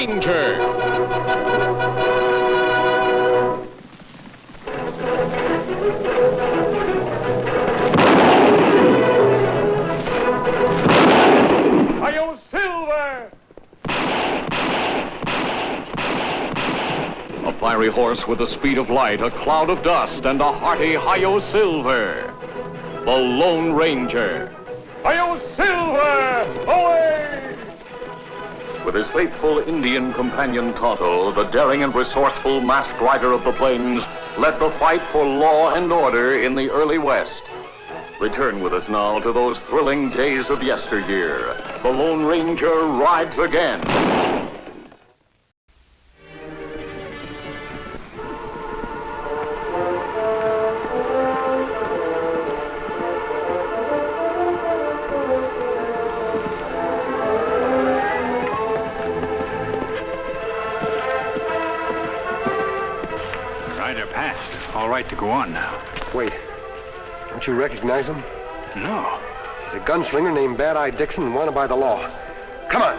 Ranger. Hi-yo, Silver! A fiery horse with the speed of light, a cloud of dust, and a hearty Hi-yo Silver. The Lone Ranger. Hi-yo, Silver! Away! With his faithful Indian companion Tonto, the daring and resourceful masked rider of the plains led the fight for law and order in the early West. Return with us now to those thrilling days of yesteryear. The Lone Ranger rides again. Rider passed. All right to go on now. Wait. Don't you recognize him? No. He's a gunslinger named Bad Eye Dixon and wanted by the law. Come on.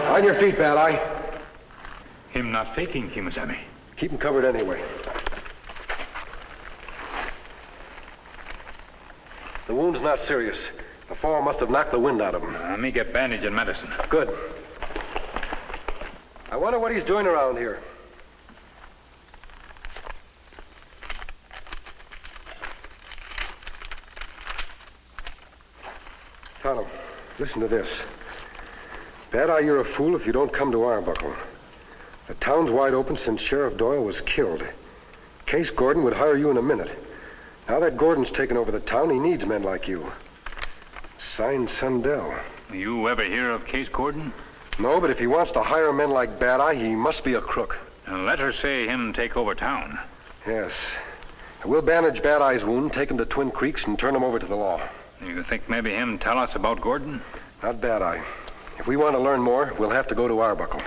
On your feet, Bad Eye. Him not faking, Kemo Sabe. Keep him covered anyway. The wound's not serious. The fall must have knocked the wind out of him. Let me get bandage and medicine. Good. I wonder what he's doing around here. Tonto, listen to this. Bad Eye, you're a fool if you don't come to Arbuckle. The town's wide open since Sheriff Doyle was killed. Case Gordon would hire you in a minute. Now that Gordon's taken over the town, he needs men like you. Signed, Sundell. You ever hear of Case Gordon? No, but if he wants to hire men like Bad Eye, he must be a crook. Let her say him take over town. Yes. We'll bandage Bad Eye's wound, take him to Twin Creeks, and turn him over to the law. You think maybe him tell us about Gordon? Not Bad Eye. If we want to learn more, we'll have to go to Arbuckle.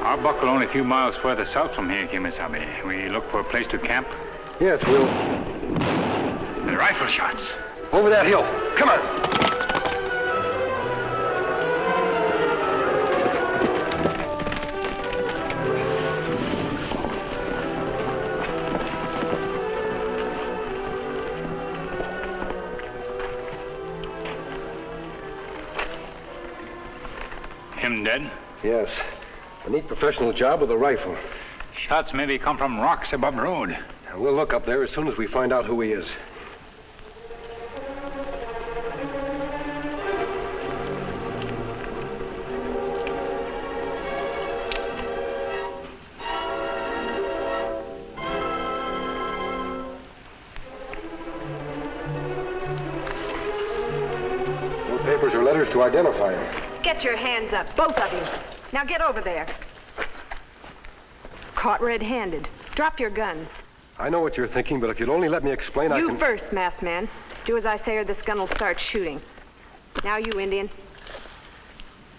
Arbuckle only a few miles further south from here, Kemo Sabe. We look for a place to camp? Yes, we'll... The rifle shots. Over that hill. Come on. Him dead? Yes. A neat professional job with a rifle. Shots maybe come from rocks above the road. We'll look up there as soon as we find out who he is. No papers or letters to identify him. Get your hands up, both of you. Now get over there. Caught red-handed. Drop your guns. I know what you're thinking, but if you'll only let me explain, You first, masked man. Do as I say or this gun will start shooting. Now you, Indian.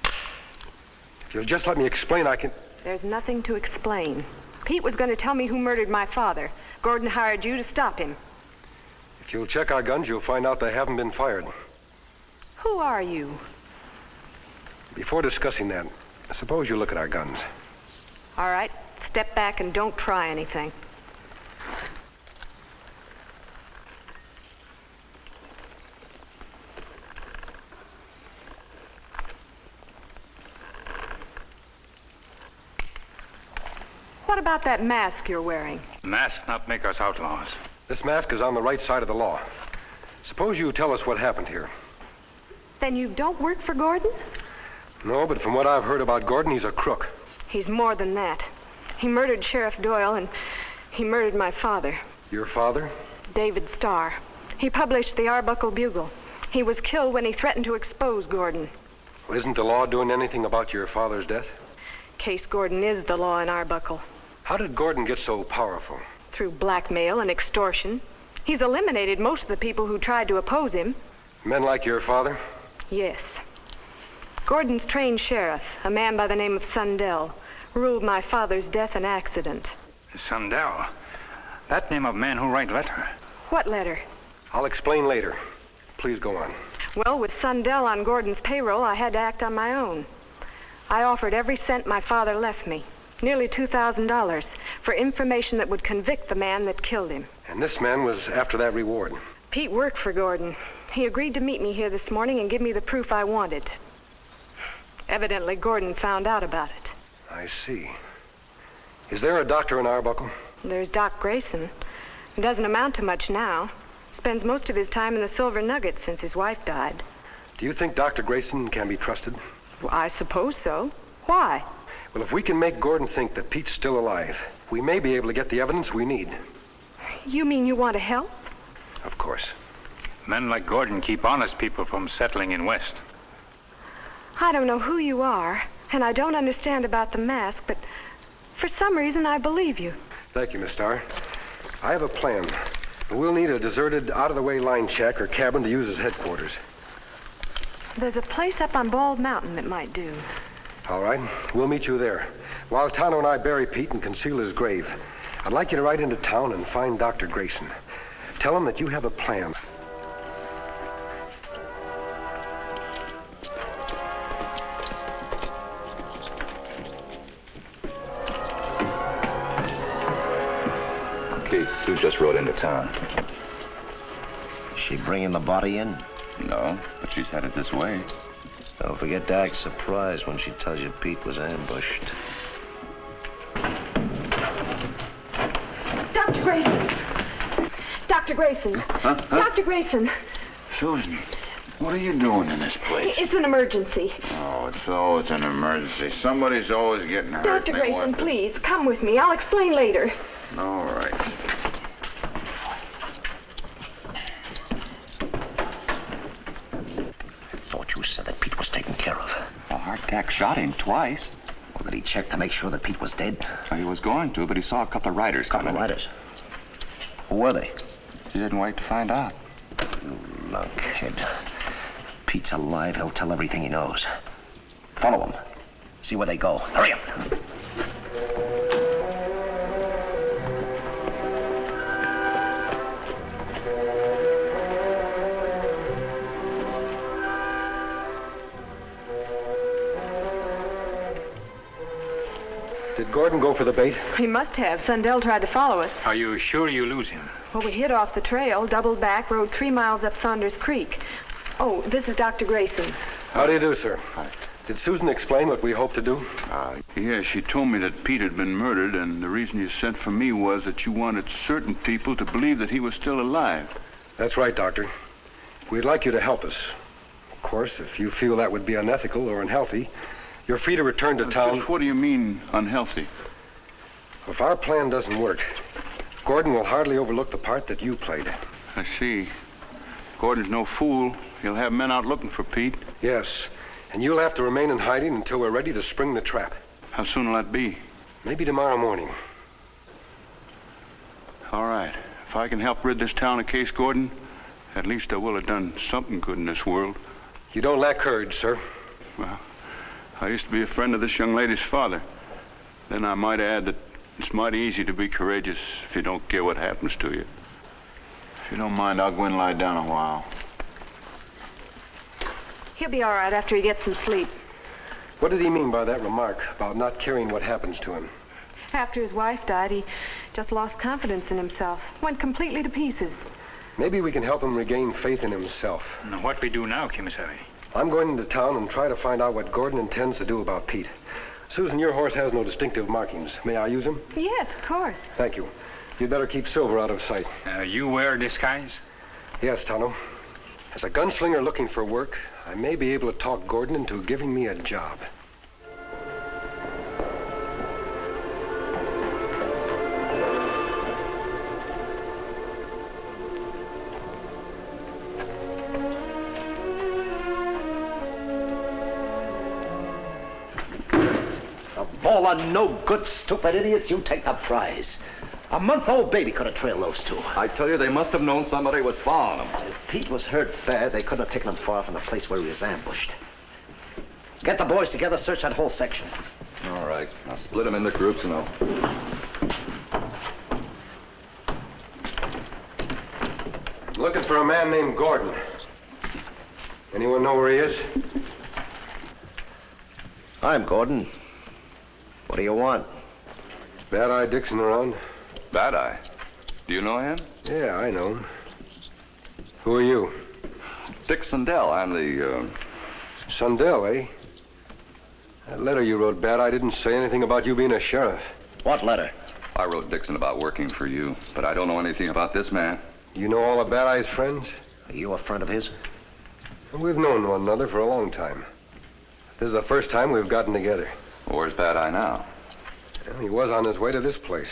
If you'll just let me explain, I can... There's nothing to explain. Pete was going to tell me who murdered my father. Gordon hired you to stop him. If you'll check our guns, you'll find out they haven't been fired. Who are you? Before discussing that, suppose you look at our guns. All right. Step back and don't try anything. about that mask you're wearing? Mask not make us outlaws. This mask is on the right side of the law. Suppose you tell us what happened here. Then you don't work for Gordon? No, but from what I've heard about Gordon, he's a crook. He's more than that. He murdered Sheriff Doyle, and he murdered my father. Your father? David Starr. He published the Arbuckle Bugle. He was killed when he threatened to expose Gordon. Well, isn't the law doing anything about your father's death? Case Gordon is the law in Arbuckle. How did Gordon get so powerful? Through blackmail and extortion. He's eliminated most of the people who tried to oppose him. Men like your father? Yes. Gordon's trained sheriff, a man by the name of Sundell, ruled my father's death an accident. Sundell. That name of man who write letter. What letter? I'll explain later. Please go on. Well, with Sundell on Gordon's payroll, I had to act on my own. I offered every cent my father left me, nearly $2,000, for information that would convict the man that killed him. And this man was after that reward. Pete worked for Gordon. He agreed to meet me here this morning and give me the proof I wanted. Evidently, Gordon found out about it. I see. Is there a doctor in Arbuckle? There's Doc Grayson. It doesn't amount to much now. Spends most of his time in the Silver Nugget since his wife died. Do you think Dr. Grayson can be trusted? Well, I suppose so. Why? Well, if we can make Gordon think that Pete's still alive, we may be able to get the evidence we need. You mean you want to help? Of course. Men like Gordon keep honest people from settling in West. I don't know who you are, and I don't understand about the mask, but for some reason I believe you. Thank you, Miss Starr. I have a plan. We'll need a deserted, out-of-the-way line shack or cabin to use as headquarters. There's a place up on Bald Mountain that might do. All right. We'll meet you there. While Tonto and I bury Pete and conceal his grave, I'd like you to ride into town and find Dr. Grayson. Tell him that you have a plan. Okay, Sue just rode into town. Is she bringing the body in? No, but she's headed this way. Don't forget to act surprised when she tells you Pete was ambushed. Dr. Grayson! Dr. Grayson! Huh? Dr. Grayson! Susan, what are you doing in this place? It's an emergency. Oh, it's always an emergency. Somebody's always getting hurt. Dr. Grayson, please, come with me. I'll explain later. All right. Thought you said that Pete was taken care of. Well, Hardtack shot him twice. Well, did he check to make sure that Pete was dead? So he was going to, but he saw a couple of riders Couple of coming. riders. Who were they? He didn't wait to find out. You lunkhead. Pete's alive. He'll tell everything he knows. Follow him. See where they go. Hurry up. Did Gordon go for the bait? He must have. Sundell tried to follow us. Are you sure you lose him? Well, we hid off the trail, doubled back, rode 3 miles up Saunders Creek. Oh, this is Dr. Grayson. How do you do, sir? Did Susan explain what we hope to do? Yes, she told me that Pete had been murdered, and the reason you sent for me was that you wanted certain people to believe that he was still alive. That's right, Doctor. We'd like you to help us. Of course, if you feel that would be unethical or unhealthy, you're free to return to town. Just what do you mean, unhealthy? If our plan doesn't work, Gordon will hardly overlook the part that you played. I see. Gordon's no fool. He'll have men out looking for Pete. Yes, and you'll have to remain in hiding until we're ready to spring the trap. How soon will that be? Maybe tomorrow morning. All right. If I can help rid this town of Case Gordon, at least I will have done something good in this world. You don't lack courage, sir. Well, I used to be a friend of this young lady's father. Then I might add that it's mighty easy to be courageous if you don't care what happens to you. If you don't mind, I'll go in and lie down a while. He'll be all right after he gets some sleep. What did he mean by that remark about not caring what happens to him? After his wife died, he just lost confidence in himself. Went completely to pieces. Maybe we can help him regain faith in himself. Now, what we do now, Kemo Sabe? I'm going into town and try to find out what Gordon intends to do about Pete. Susan, your horse has no distinctive markings. May I use them? Yes, of course. Thank you. You'd better keep Silver out of sight. You wear a disguise? Yes, Tonto. As a gunslinger looking for work, I may be able to talk Gordon into giving me a job. Of all the no-good, stupid idiots, you take the prize. A month-old baby could have trailed those two. I tell you, they must have known somebody was following them. If Pete was hurt bad, they couldn't have taken him far from the place where he was ambushed. Get the boys together, search that whole section. All right. Now split them into groups and I'll... Looking for a man named Gordon. Anyone know where he is? I'm Gordon. What do you want? Bad Eye Dixon around? Bad Eye. Do you know him? Yeah, I know him. Who are you? Dick Sundell. I'm the, Sundell, eh? That letter you wrote, Bad Eye, didn't say anything about you being a sheriff. What letter? I wrote Dixon about working for you, but I don't know anything about this man. You know all of Bad Eye's friends? Are you a friend of his? We've known one another for a long time. This is the first time we've gotten together. Where's Bad Eye now? Well, he was on his way to this place.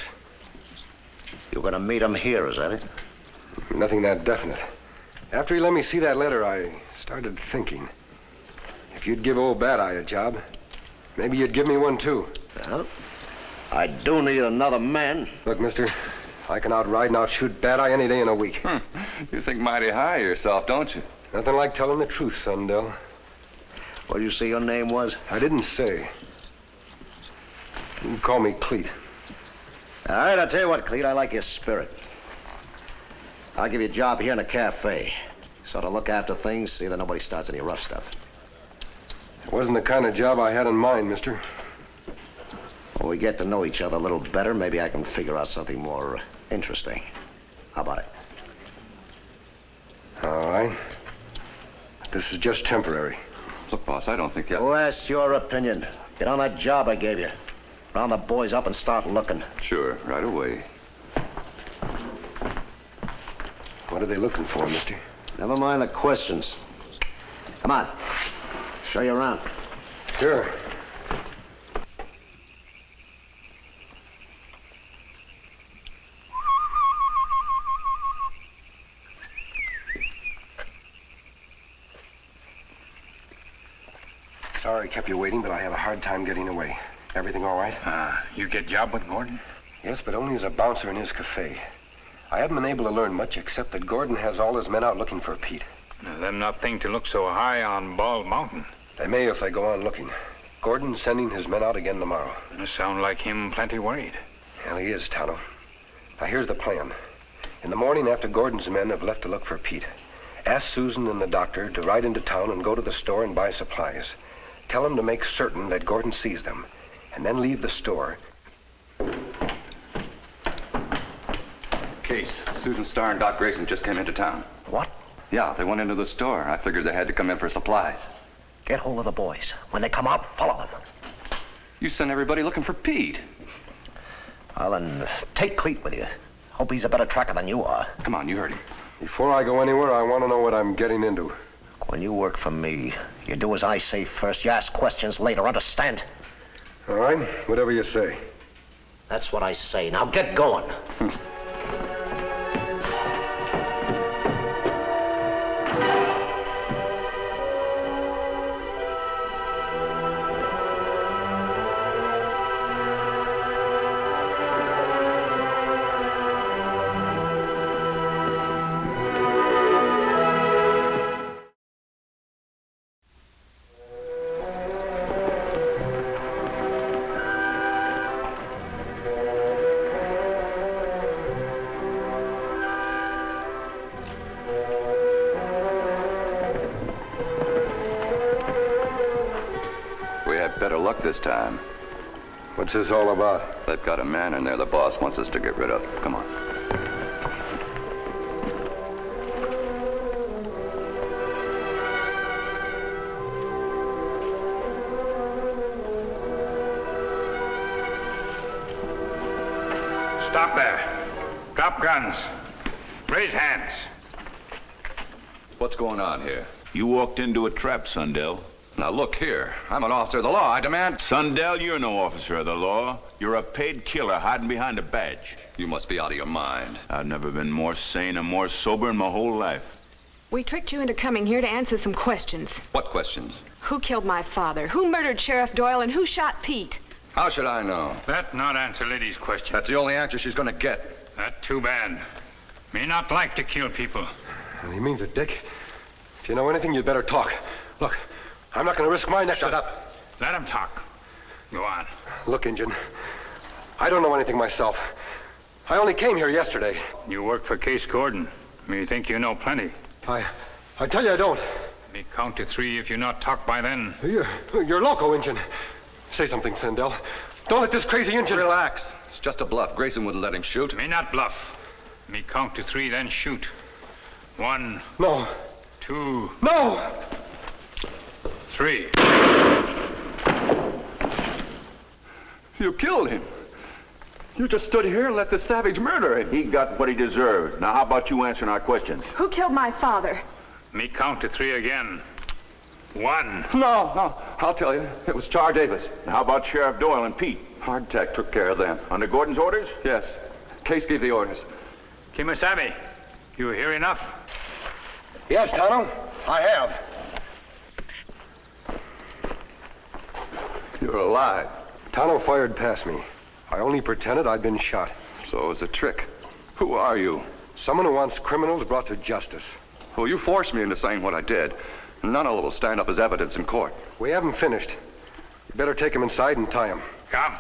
You're gonna meet him here, is that it? Nothing that definite. After he let me see that letter, I started thinking. If you'd give old Bad Eye a job, maybe you'd give me one too. Well, I do need another man. Look, mister, I can outride and outshoot Bad Eye any day in a week. You think mighty high of yourself, don't you? Nothing like telling the truth, Sundell. What did you say your name was? I didn't say. You can call me Cleet. All right, I'll tell you what, Cleet, I like your spirit. I'll give you a job here in a cafe. Sort of look after things, see that nobody starts any rough stuff. It wasn't the kind of job I had in mind, mister. When we get to know each other a little better, maybe I can figure out something more interesting. How about it? All right. This is just temporary. Look, boss, I don't think that... Oh, that's your opinion. Get on that job I gave you. Round the boys up and start looking. Sure, right away. What are they looking for, mister? Never mind the questions. Come on. Show you around. Sure. Sorry I kept you waiting, but I have a hard time getting away. Everything all right? You get job with Gordon? Yes, but only as a bouncer in his cafe. I haven't been able to learn much except that Gordon has all his men out looking for Pete. Them not think to look so high on Bald Mountain. They may if they go on looking. Gordon's sending his men out again tomorrow. Sound like him plenty worried. Well, he is, Tonto. Now, here's the plan. In the morning after Gordon's men have left to look for Pete, ask Susan and the doctor to ride into town and go to the store and buy supplies. Tell them to make certain that Gordon sees them, and then leave the store. Case, Susan Starr and Doc Grayson just came into town. What? Yeah, they went into the store. I figured they had to come in for supplies. Get hold of the boys. When they come out, follow them. You sent everybody looking for Pete. Well, then, take Cleet with you. Hope he's a better tracker than you are. Come on, you heard him. Before I go anywhere, I want to know what I'm getting into. When you work for me, you do as I say first. You ask questions later, understand? All right, whatever you say. That's what I say. Now get going. Better luck this time. What's this all about? They've got a man in there the boss wants us to get rid of. Come on. stop there. Drop guns. Raise hands. What's going on here? You walked into a trap, Sundell. Now look here. I'm an officer of the law. I demand... Sundell, you're no officer of the law. You're a paid killer hiding behind a badge. You must be out of your mind. I've never been more sane and more sober in my whole life. We tricked you into coming here to answer some questions. What questions? Who killed my father? Who murdered Sheriff Doyle? And who shot Pete? How should I know? That not answer lady's question. That's the only answer she's gonna get. That too bad. Me not like to kill people. Well, he means it, Dick. If you know anything, you'd better talk. Look, I'm not going to risk my neck. Shut up. Let him talk. Go on. Look, Injun, I don't know anything myself. I only came here yesterday. You work for Case Gordon. Me think you know plenty. I tell you I don't. Me count to 3 if you not talk by then. You're loco, Injun. Say something, Sandell. Don't let this crazy Injun... Relax. It's just a bluff. Grayson wouldn't let him shoot. Me not bluff. Me count to 3, then shoot. 1. No. 2. No! 3. You killed him. You just stood here and let the savage murder him. He got what he deserved. Now, how about you answering our questions? Who killed my father? Me count to 3 again. 1. No. I'll tell you. It was Char Davis. Now, how about Sheriff Doyle and Pete? Hardtack took care of them. Under Gordon's orders? Yes. Case gave the orders. Kemo Sabe, you hear enough? Yes, Tonto, I have. You're alive. Tonto fired past me. I only pretended I'd been shot. So it was a trick. Who are you? Someone who wants criminals brought to justice. Well, you forced me into saying what I did. None of it will stand up as evidence in court. We haven't finished. You better take him inside and tie him. Come.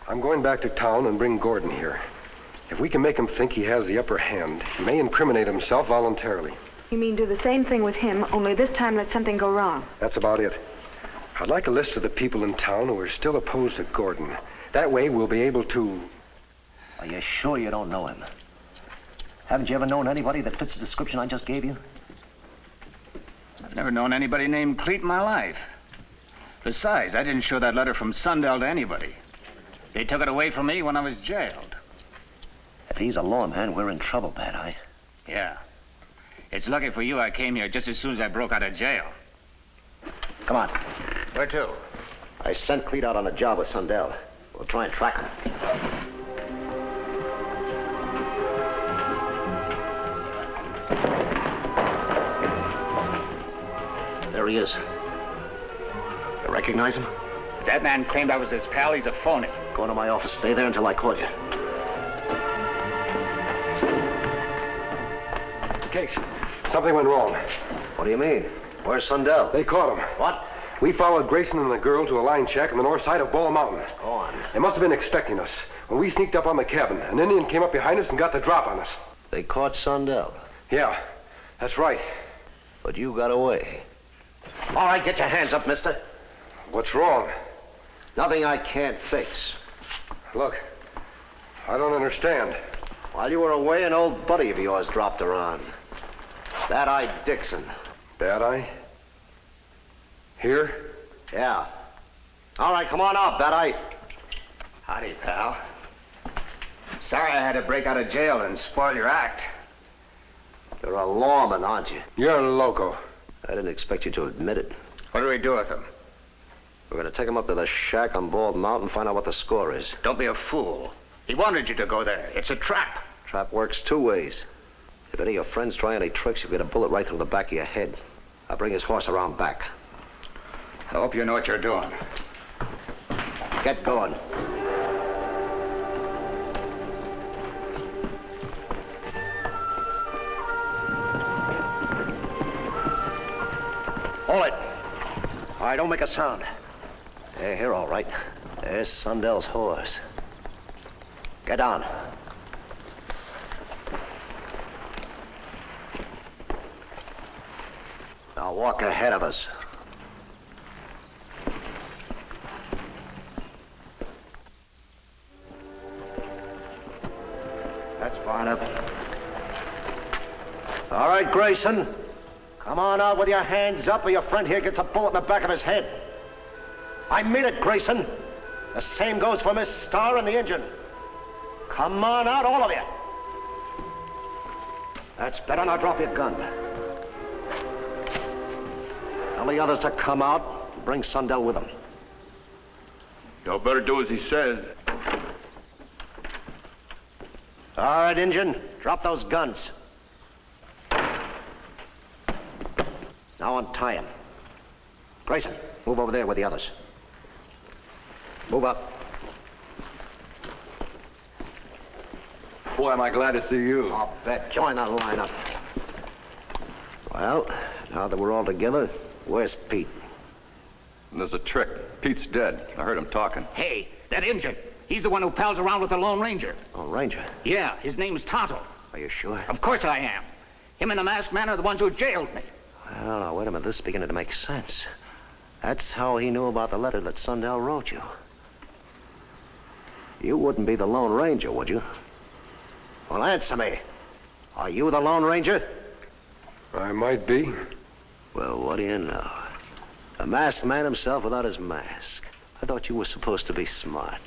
I'm going back to town and bring Gordon here. If we can make him think he has the upper hand, he may incriminate himself voluntarily. You mean do the same thing with him, only this time let something go wrong? That's about it. I'd like a list of the people in town who are still opposed to Gordon. That way we'll be able to... Are you sure you don't know him? Haven't you ever known anybody that fits the description I just gave you? I've never known anybody named Cleet in my life. Besides, I didn't show that letter from Sundell to anybody. They took it away from me when I was jailed. If he's a lawman, we're in trouble, Bad Eye. Yeah. It's lucky for you I came here just as soon as I broke out of jail. Come on. Where to? I sent Cleet out on a job with Sundell. We'll try and track him. There he is. You recognize him? If that man claimed I was his pal, he's a phony. Go into my office. Stay there until I call you. Case, something went wrong. What do you mean? Where's Sundell? They caught him. What? We followed Grayson and the girl to a line shack on the north side of Ball Mountain. Go on. They must have been expecting us. When we sneaked up on the cabin, an Indian came up behind us and got the drop on us. They caught Sundell. Yeah, that's right. But you got away. All right, get your hands up, mister. What's wrong? Nothing I can't fix. Look, I don't understand. While you were away, an old buddy of yours dropped her on. That Eye Dixon. Bad Eye? Here? Yeah. All right, come on out, Bad Eye. Howdy, pal. Sorry I had to break out of jail and spoil your act. You're a lawman, aren't you? You're loco. I didn't expect you to admit it. What do we do with him? We're gonna take him up to the shack on Bald Mountain and find out what the score is. Don't be a fool. He wanted you to go there. It's a trap. Trap works 2 ways. If any of your friends try any tricks, you'll get a bullet right through the back of your head. I'll bring his horse around back. I hope you know what you're doing. Get going. Hold it. All right, don't make a sound. They're here, all right. There's Sundell's horse. Get down. Now walk ahead of us. That's far enough. All right, Grayson. Come on out with your hands up or your friend here gets a bullet in the back of his head. I mean it, Grayson. The same goes for Miss Starr and the engine. Come on out, all of you. That's better. Now drop your gun. Tell the others to come out and bring Sundell with them. Y'all better do as he says. All right, Injun, drop those guns. Now untie him. Grayson, move over there with the others. Move up. Boy, am I glad to see you. I'll bet. Join that lineup. Well, now that we're all together, where's Pete? There's a trick. Pete's dead. I heard him talking. Hey, that Injun. He's the one who pals around with the Lone Ranger. Lone Ranger? Yeah, his name's Tonto. Are you sure? Of course I am. Him and the masked man are the ones who jailed me. Well, now, wait a minute. This is beginning to make sense. That's how he knew about the letter that Sundell wrote you. You wouldn't be the Lone Ranger, would you? Well, answer me. Are you the Lone Ranger? I might be. Well, what do you know? The masked man himself without his mask. I thought you were supposed to be smart.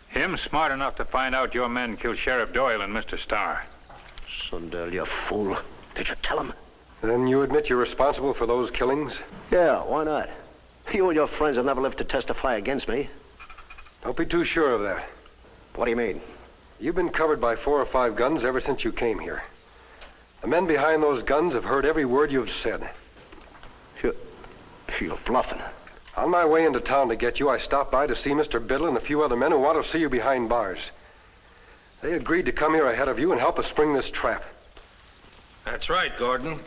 Him smart enough to find out your men killed Sheriff Doyle and Mr. Starr. Sundell, you fool. Did you tell him? Then you admit you're responsible for those killings? Yeah, why not? You and your friends have never lived to testify against me. Don't be too sure of that. What do you mean? You've been covered by 4 or 5 guns ever since you came here. The men behind those guns have heard every word you've said. You're bluffing. On my way into town to get you, I stopped by to see Mr. Biddle and a few other men who want to see you behind bars. They agreed to come here ahead of you and help us spring this trap. That's right, Gordon.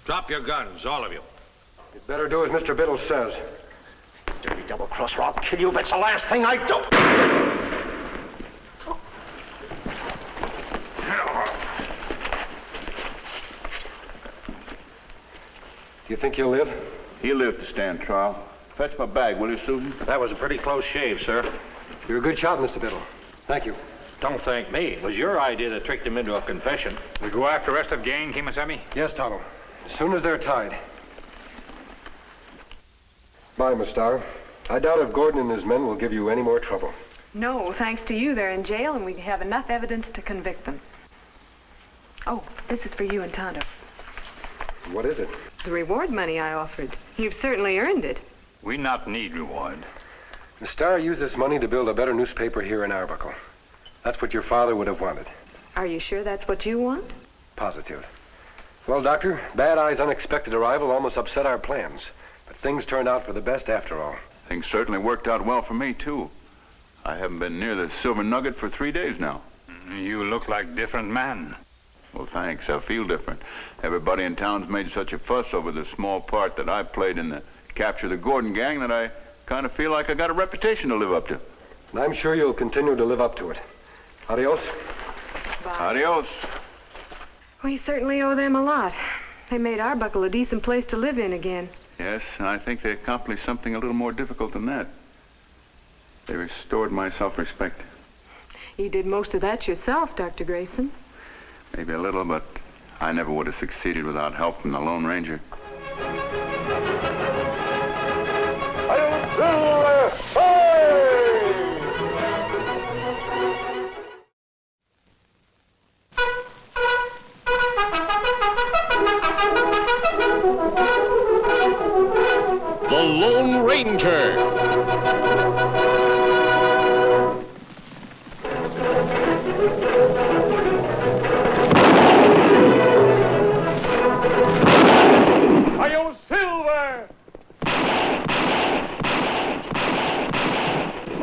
Drop your guns, all of you. You'd better do as Mr. Biddle says. Dirty double-crosser, I'll kill you if it's the last thing I do. Do you think you'll live? He'll live to stand trial. Fetch my bag, will you, Susan? That was a pretty close shave, sir. You're a good shot, Mr. Biddle. Thank you. Don't thank me. It was your idea that tricked him into a confession. We go after the rest of the gang, Kemo Sabe? Yes, Tonto. As soon as they're tied. Bye, Miss Starr. I doubt if Gordon and his men will give you any more trouble. No, thanks to you, they're in jail, and we have enough evidence to convict them. Oh, this is for you and Tonto. What is it? The reward money I offered. You've certainly earned it. We not need reward. Miss Starr used this money to build a better newspaper here in Arbuckle. That's what your father would have wanted. Are you sure that's what you want? Positive. Well, Doctor, Bad Eye's unexpected arrival almost upset our plans. But things turned out for the best after all. Things certainly worked out well for me, too. I haven't been near the Silver Nugget for 3 days now. You look like different man. Well, thanks. I feel different. Everybody in town's made such a fuss over the small part that I played in the capture of the Gordon gang that I kind of feel like I got a reputation to live up to. And I'm sure you'll continue to live up to it. Adios. Bye. Adios. We certainly owe them a lot. They made Arbuckle a decent place to live in again. Yes, and I think they accomplished something a little more difficult than that. They restored my self-respect. You did most of that yourself, Dr. Grayson. Maybe a little, but I never would have succeeded without help from the Lone Ranger. The Lone Ranger.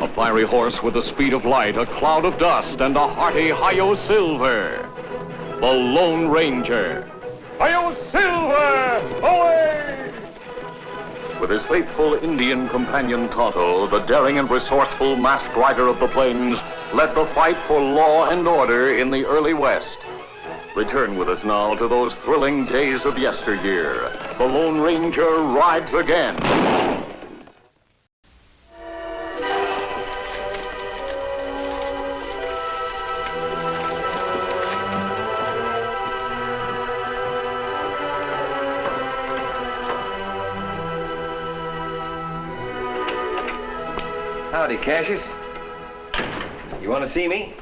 A fiery horse with the speed of light, a cloud of dust, and a hearty Hi-Yo Silver. The Lone Ranger. Hi-Yo Silver! Away! With his faithful Indian companion Tonto, the daring and resourceful masked rider of the plains led the fight for law and order in the early West. Return with us now to those thrilling days of yesteryear. The Lone Ranger rides again. Howdy, Cassius. You want to see me?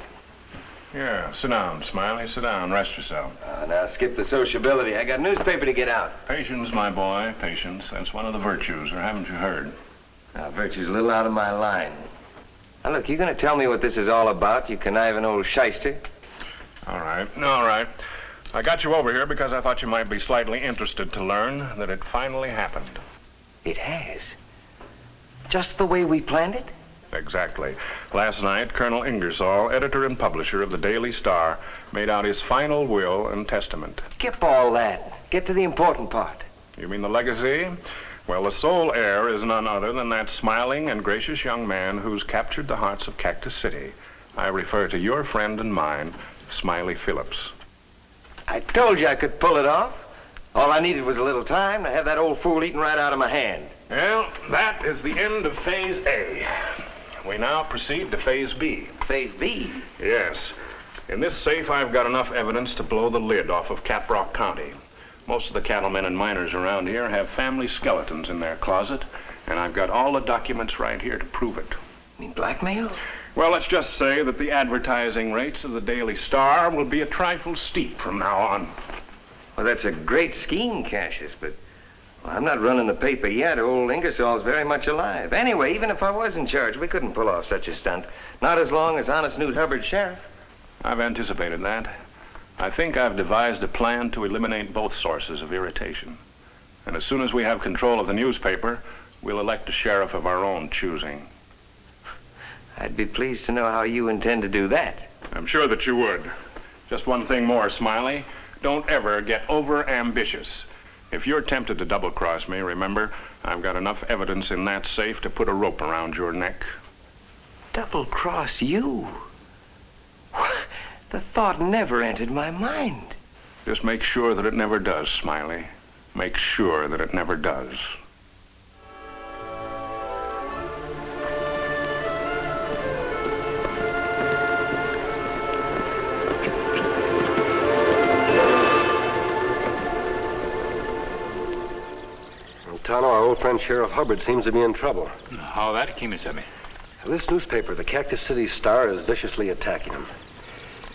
Yeah, sit down, Smiley. Sit down. Rest yourself. Now, skip the sociability. I got newspaper to get out. Patience, my boy. Patience. That's one of the virtues, or haven't you heard? Now, virtue's a little out of my line. Now, look, you gonna tell me what this is all about, you conniving old shyster? All right. All right. I got you over here because I thought you might be slightly interested to learn that it finally happened. It has? Just the way we planned it? Exactly. Last night, Colonel Ingersoll, editor and publisher of the Daily Star, made out his final will and testament. Skip all that. Get to the important part. You mean the legacy? Well, the sole heir is none other than that smiling and gracious young man who's captured the hearts of Cactus City. I refer to your friend and mine, Smiley Phillips. I told you I could pull it off. All I needed was a little time to have that old fool eaten right out of my hand. Well, that is the end of Phase A. We now proceed to Phase B. Phase B? Yes. In this safe, I've got enough evidence to blow the lid off of Caprock County. Most of the cattlemen and miners around here have family skeletons in their closet, and I've got all the documents right here to prove it. You mean blackmail? Well, let's just say that the advertising rates of the Daily Star will be a trifle steep from now on. Well, that's a great scheme, Cassius, but I'm not running the paper yet. Old Ingersoll's very much alive. Anyway, even if I was in charge, we couldn't pull off such a stunt. Not as long as honest Newt Hubbard's sheriff. I've anticipated that. I think I've devised a plan to eliminate both sources of irritation. And as soon as we have control of the newspaper, we'll elect a sheriff of our own choosing. I'd be pleased to know how you intend to do that. I'm sure that you would. Just one thing more, Smiley. Don't ever get over-ambitious. If you're tempted to double-cross me, remember, I've got enough evidence in that safe to put a rope around your neck. Double-cross you? The thought never entered my mind. Just make sure that it never does, Smiley. Make sure that it never does. Tonto, our old friend Sheriff Hubbard seems to be in trouble. How that, Kemo Sabe? This newspaper, the Cactus City Star, is viciously attacking him.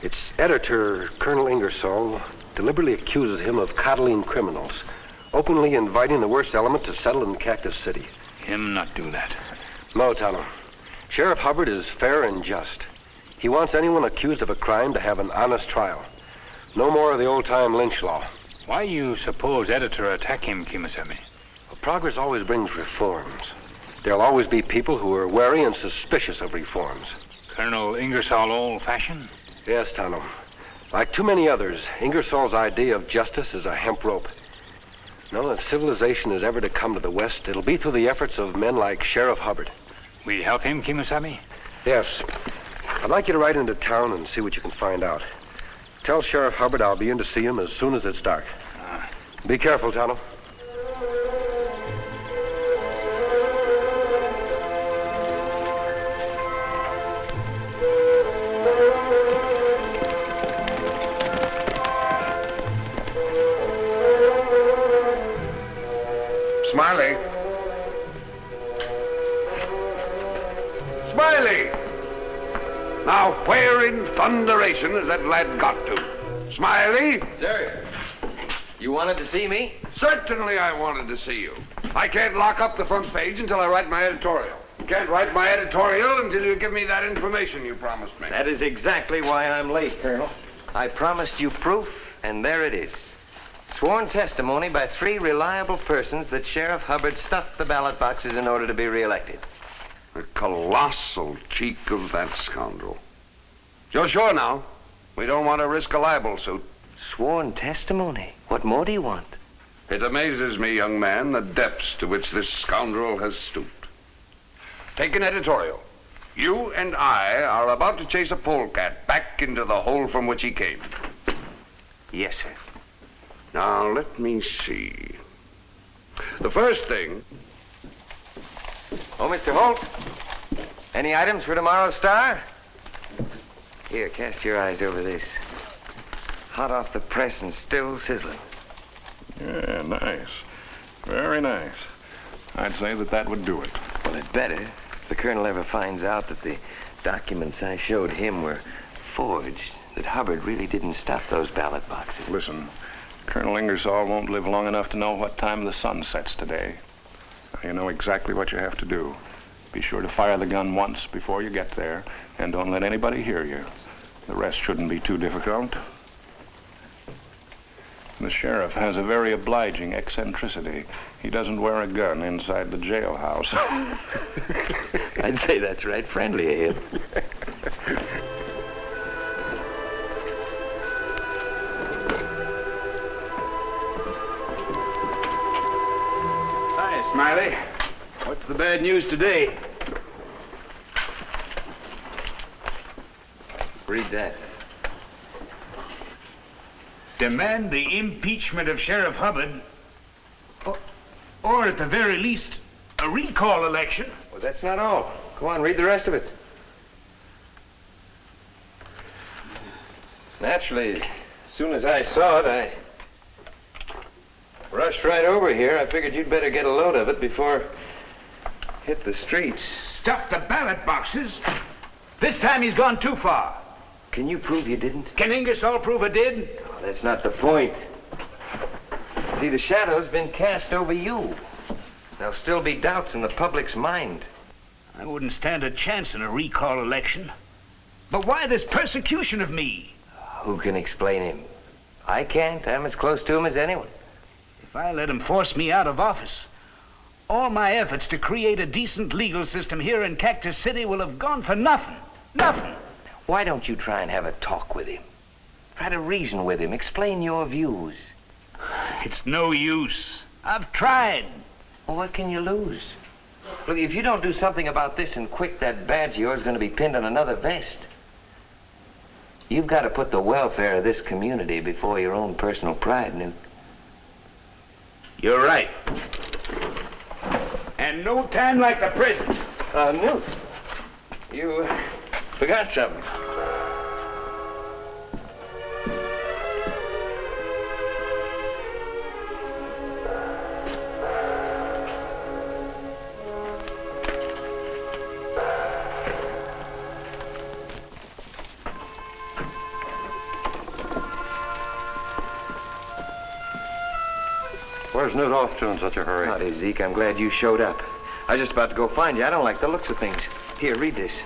Its editor, Colonel Ingersoll, deliberately accuses him of coddling criminals, openly inviting the worst element to settle in Cactus City. Him not do that. No, Tonto. Sheriff Hubbard is fair and just. He wants anyone accused of a crime to have an honest trial. No more of the old-time lynch law. Why you suppose editor attack him, Kemo Sabe? Progress always brings reforms. There'll always be people who are wary and suspicious of reforms. Colonel Ingersoll old-fashioned? Yes, Tonto. Like too many others, Ingersoll's idea of justice is a hemp rope. No, if civilization is ever to come to the West, it'll be through the efforts of men like Sheriff Hubbard. Will you help him, Kemo Sabe? Yes. I'd like you to ride into town and see what you can find out. Tell Sheriff Hubbard I'll be in to see him as soon as it's dark. Be careful, Tonto. Smiley. Smiley! Now, where in thunderation has that lad got to? Smiley? Sir, you wanted to see me? Certainly I wanted to see you. I can't lock up the front page until I write my editorial. Can't write my editorial until you give me that information you promised me. That is exactly why I'm late, Colonel. I promised you proof, and there it is. Sworn testimony by 3 reliable persons that Sheriff Hubbard stuffed the ballot boxes in order to be reelected. The colossal cheek of that scoundrel. You're sure now? We don't want to risk a libel suit. Sworn testimony? What more do you want? It amazes me, young man, the depths to which this scoundrel has stooped. Take an editorial. You and I are about to chase a polecat back into the hole from which he came. Yes, sir. Now, let me see. The first thing... Oh, Mr. Holt. Any items for tomorrow's Star? Here, cast your eyes over this. Hot off the press and still sizzling. Yeah, nice. Very nice. I'd say that would do it. Well, it better. the colonel ever finds out that the documents I showed him were forged, that Hubbard really didn't stuff those ballot boxes. Listen, Colonel Ingersoll won't live long enough to know what time the sun sets today. You know exactly what you have to do. Be sure to fire the gun once before you get there, and don't let anybody hear you. The rest shouldn't be too difficult. The sheriff has a very obliging eccentricity. He doesn't wear a gun inside the jailhouse. I'd say that's right friendly of him. Hi, Smiley. What's the bad news today? Read that. Demand the impeachment of Sheriff Hubbard, or at the very least, a recall election. Well, that's not all. Go on, read the rest of it. Naturally, as soon as I saw it, I rushed right over here. I figured you'd better get a load of it before it hit the streets. Stuff the ballot boxes? This time he's gone too far. Can you prove you didn't? Can Ingersoll prove it did? Oh, that's not the point. See, the shadow's been cast over you. There'll still be doubts in the public's mind. I wouldn't stand a chance in a recall election. But why this persecution of me? Who can explain him? I can't. I'm as close to him as anyone. If I let him force me out of office, all my efforts to create a decent legal system here in Cactus City will have gone for nothing. Nothing. Why don't you try and have a talk with him? Try to reason with him. Explain your views. It's no use. I've tried. Well, what can you lose? Look, if you don't do something about this and quick, that badge of yours is going to be pinned on another vest. You've got to put the welfare of this community before your own personal pride, Newt. You're right. And no time like the present. Newt, you forgot something. Where's Newt off to in such a hurry? Howdy, Zeke. I'm glad you showed up. I was just about to go find you. I don't like the looks of things. Here, read this.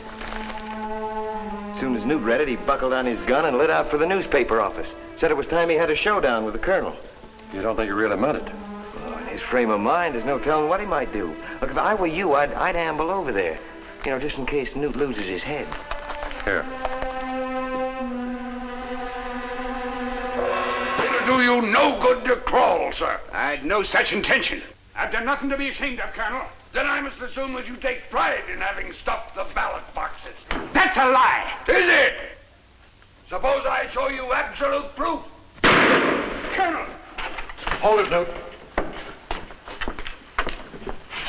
As soon as Newt read it, he buckled on his gun and lit out for the newspaper office. Said it was time he had a showdown with the colonel. You don't think he really meant it? Oh, in his frame of mind, there's no telling what he might do. Look, if I were you, I'd amble over there. You know, just in case Newt loses his head. Here. It'll do you no good to crawl, sir. I'd no such intention. I've done nothing to be ashamed of, Colonel. Then I must assume that you take pride in having stuffed the ballot boxes. That's a lie. Is it? Suppose I show you absolute proof. Colonel! Hold it, Newt.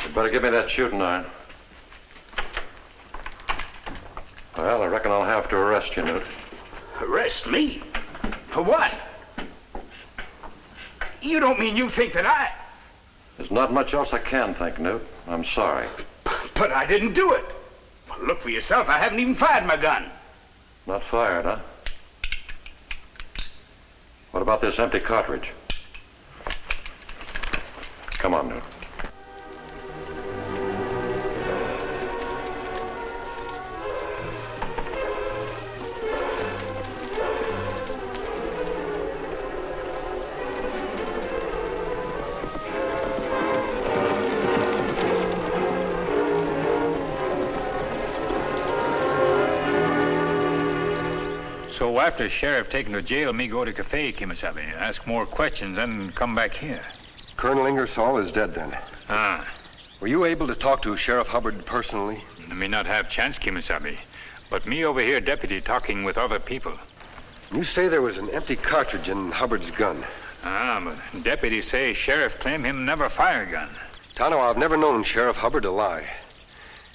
You better give me that shooting iron. Well, I reckon I'll have to arrest you, Newt. Arrest me? For what? You don't mean you think that I... There's not much else I can think, Newt. I'm sorry. But I didn't do it. Well, look for yourself. I haven't even fired my gun. Not fired, huh? What about this empty cartridge? Come on, Newt. So after sheriff taken to jail, me go to cafe, Kemo Sabe, ask more questions, then come back here. Colonel Ingersoll is dead then. Ah. Were you able to talk to Sheriff Hubbard personally? Me not have chance, Kemo Sabe, but me over here, deputy, talking with other people. You say there was an empty cartridge in Hubbard's gun. Ah, but deputy say sheriff claim him never fire gun. Tonto, I've never known Sheriff Hubbard to lie.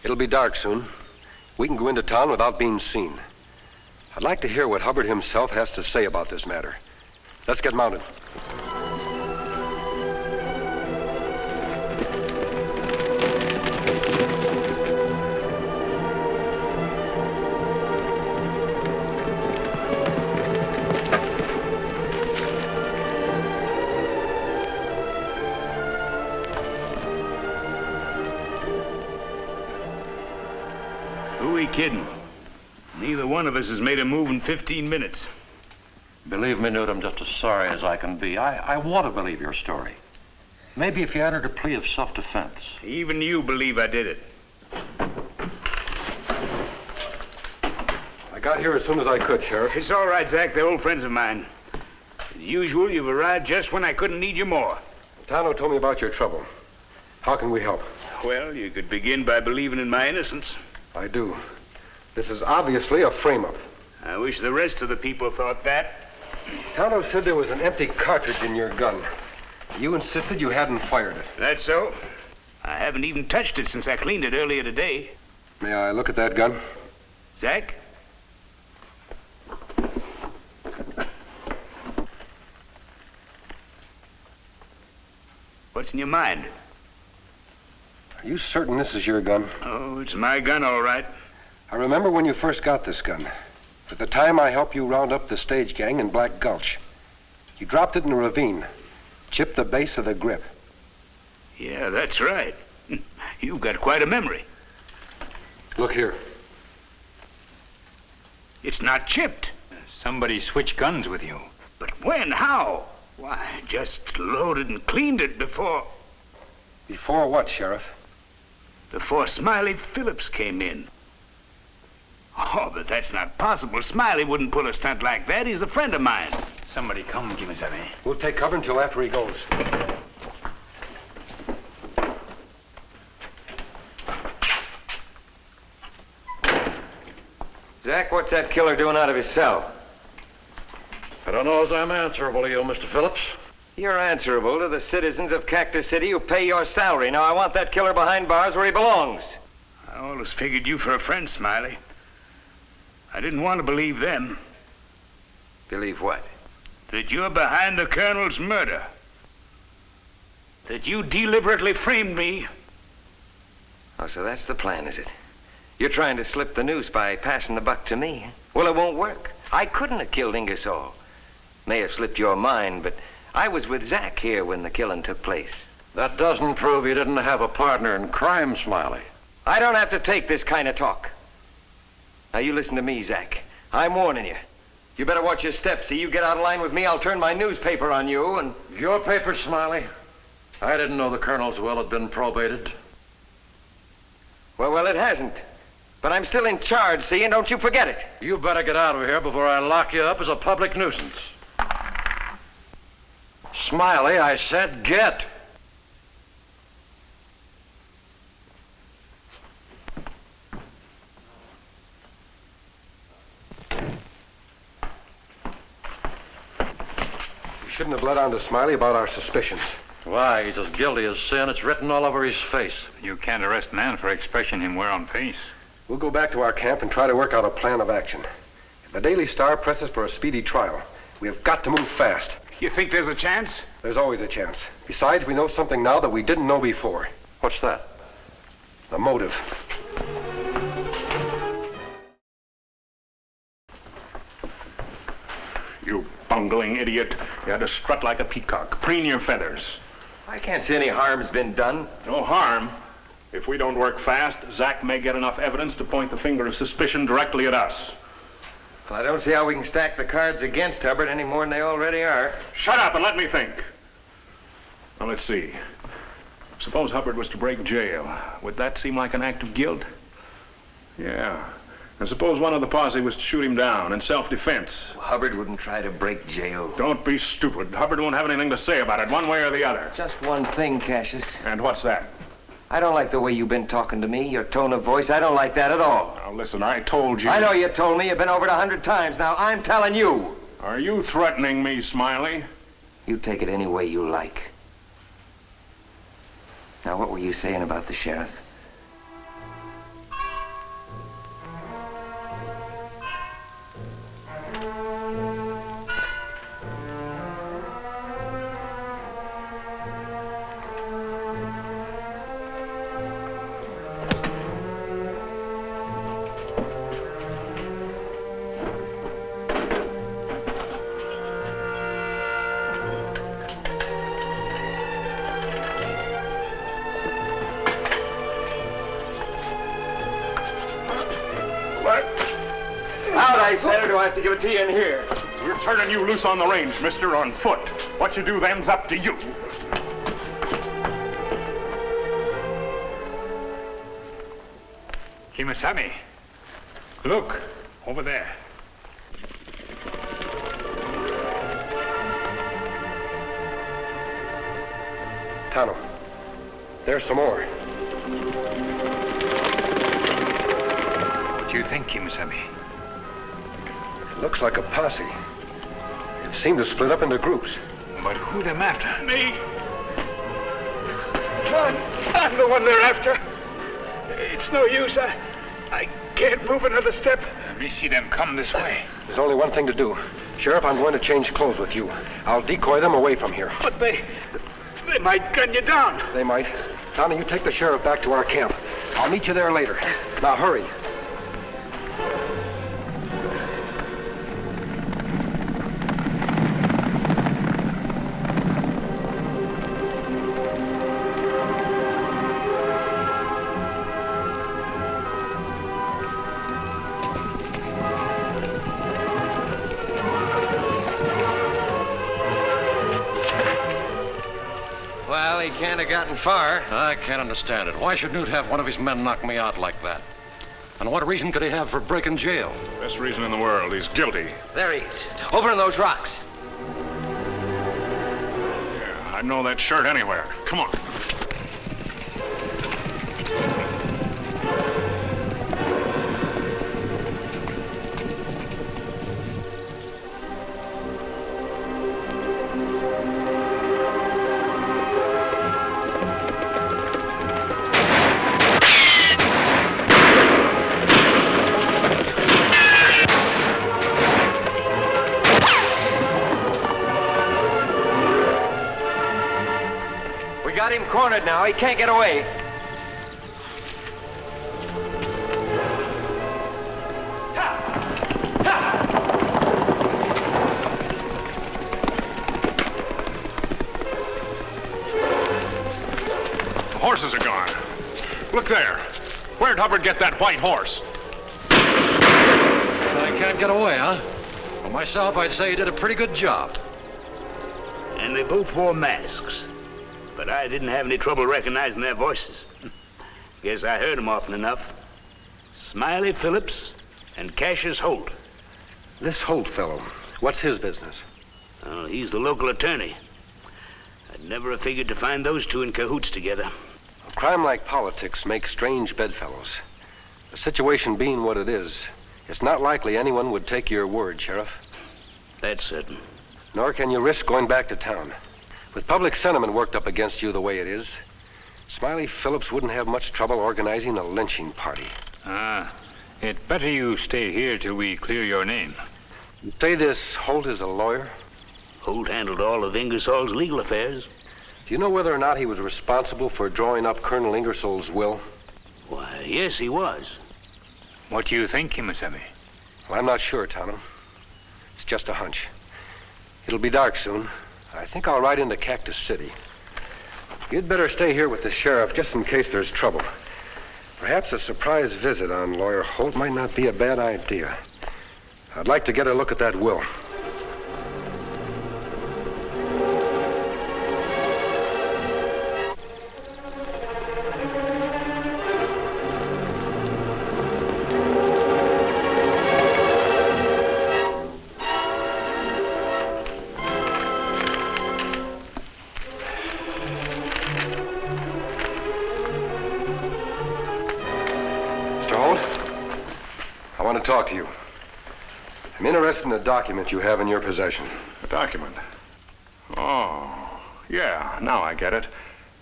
It'll be dark soon. We can go into town without being seen. I'd like to hear what Hubbard himself has to say about this matter. Let's get mounted. kidding. Neither one of us has made a move in 15 minutes. Believe me, Newt, I'm just as sorry as I can be. I want to believe your story. Maybe if you entered a plea of self-defense. Even you believe I did it. I got here as soon as I could, Sheriff. It's all right, Zach. They're old friends of mine. As usual, you've arrived just when I couldn't need you more. Tonto told me about your trouble. How can we help? Well, you could begin by believing in my innocence. I do. This is obviously a frame-up. I wish the rest of the people thought that. Tonto said there was an empty cartridge in your gun. You insisted you hadn't fired it. That's so. I haven't even touched it since I cleaned it earlier today. May I look at that gun? Zach? What's in your mind? Are you certain this is your gun? Oh, it's my gun, all right. I remember when you first got this gun. At the time I helped you round up the stage gang in Black Gulch. You dropped it in a ravine, chipped the base of the grip. Yeah, that's right. You've got quite a memory. Look here. It's not chipped. Somebody switched guns with you. But when? How? Why, just loaded and cleaned it before... Before what, Sheriff? Before Smiley Phillips came in. Oh, but that's not possible. Smiley wouldn't pull a stunt like that. He's a friend of mine. Somebody come, Kemo Sabe. We'll take cover until after he goes. Zach, what's that killer doing out of his cell? I don't know as I'm answerable to you, Mr. Phillips. You're answerable to the citizens of Cactus City who pay your salary. Now, I want that killer behind bars where he belongs. I always figured you for a friend, Smiley. I didn't want to believe them. Believe what? That you're behind the Colonel's murder. That you deliberately framed me. Oh, so that's the plan, is it? You're trying to slip the noose by passing the buck to me. Well, it won't work. I couldn't have killed Ingersoll. May have slipped your mind, but I was with Zach here when the killing took place. That doesn't prove you didn't have a partner in crime, Smiley. I don't have to take this kind of talk. Now, you listen to me, Zach. I'm warning you. You better watch your steps. See, you get out of line with me, I'll turn my newspaper on you and... Your paper, Smiley. I didn't know the Colonel's will had been probated. Well, it hasn't. But I'm still in charge, see, and don't you forget it. You better get out of here before I lock you up as a public nuisance. Smiley, I said get. We shouldn't have let on to Smiley about our suspicions. Why? He's as guilty as sin. It's written all over his face. You can't arrest a man for expression him wear on face. We'll go back to our camp and try to work out a plan of action. If the Daily Star presses for a speedy trial, we have got to move fast. You think there's a chance? There's always a chance. Besides, we know something now that we didn't know before. What's that? The motive. You bungling idiot. You had to strut like a peacock, preen your feathers. I can't see any harm's been done. No harm. If we don't work fast, Zach may get enough evidence to point the finger of suspicion directly at us. Well, I don't see how we can stack the cards against Hubbard any more than they already are. Shut up and let me think. Now, let's see. Suppose Hubbard was to break jail. Would that seem like an act of guilt? Yeah. And suppose one of the posse was to shoot him down in self-defense. Hubbard wouldn't try to break jail. Don't be stupid. Hubbard won't have anything to say about it, one way or the other. Just one thing, Cassius. And what's that? I don't like the way you've been talking to me, your tone of voice. I don't like that at all. Now, listen, I told you... I know you told me. You've been over it 100 times. Now, I'm telling you. Are you threatening me, Smiley? You take it any way you like. Now, what were you saying about the sheriff? Out, I said, or do I have to give it to you in here? We're turning you loose on the range, mister, on foot. What you do then's up to you. Kemo Sabe, look, over there. Tonto, there's some more. What do you think, Kemo Sabe? It looks like a posse. They seem to split up into groups. But who them after? Me. I'm the one they're after. It's no use. I can't move another step. Let me see them come this way. There's only one thing to do. Sheriff, I'm going to change clothes with you. I'll decoy them away from here. But they might gun you down. They might. Tonto, you take the sheriff back to our camp. I'll meet you there later. Now, hurry. Well, he can't have gotten far. I can't understand it. Why should Newt have one of his men knock me out like that? And what reason could he have for breaking jail? Best reason in the world. He's guilty. There he is. Over in those rocks. Yeah, I'd know that shirt anywhere. Come on. Got him cornered now. He can't get away. The horses are gone. Look there. Where'd Hubbard get that white horse? I can't get away, huh? For myself, I'd say he did a pretty good job. And they both wore masks. But I didn't have any trouble recognizing their voices. Guess I heard them often enough. Smiley Phillips and Cassius Holt. This Holt fellow, what's his business? Oh, he's the local attorney. I'd never have figured to find those two in cahoots together. A crime like politics makes strange bedfellows. The situation being what it is, it's not likely anyone would take your word, Sheriff. That's certain. Nor can you risk going back to town. With public sentiment worked up against you the way it is, Smiley Phillips wouldn't have much trouble organizing a lynching party. It better you stay here till we clear your name. You say this Holt is a lawyer? Holt handled all of Ingersoll's legal affairs. Do you know whether or not he was responsible for drawing up Colonel Ingersoll's will? Why, yes, he was. What do you think, Kemo Sabe? Well, I'm not sure, Tonto. It's just a hunch. It'll be dark soon. I think I'll ride into Cactus City. You'd better stay here with the sheriff just in case there's trouble. Perhaps a surprise visit on Lawyer Holt might not be a bad idea. I'd like to get a look at that will. Talk to you. I'm interested in the document you have in your possession. A document? Oh, yeah, now I get it.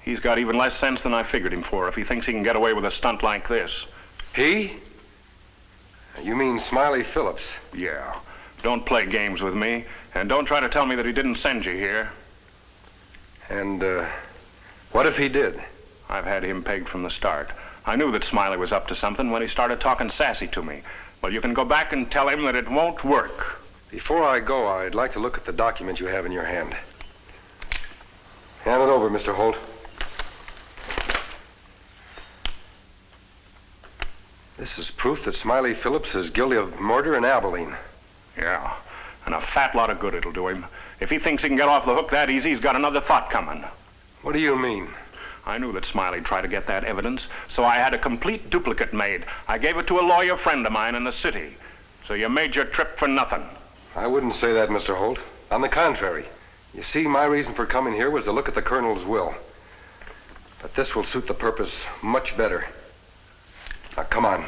He's got even less sense than I figured him for if he thinks he can get away with a stunt like this. He? You mean Smiley Phillips? Yeah. Don't play games with me, and don't try to tell me that he didn't send you here. And, what if he did? I've had him pegged from the start. I knew that Smiley was up to something when he started talking sassy to me. Well, you can go back and tell him that it won't work. Before I go, I'd like to look at the document you have in your hand. Hand it over, Mr. Holt. This is proof that Smiley Phillips is guilty of murder in Abilene. Yeah, and a fat lot of good it'll do him. If he thinks he can get off the hook that easy, he's got another thought coming. What do you mean? I knew that Smiley'd try to get that evidence, so I had a complete duplicate made. I gave it to a lawyer friend of mine in the city. So you made your trip for nothing. I wouldn't say that, Mr. Holt. On the contrary. You see, my reason for coming here was to look at the Colonel's will. But this will suit the purpose much better. Now, come on.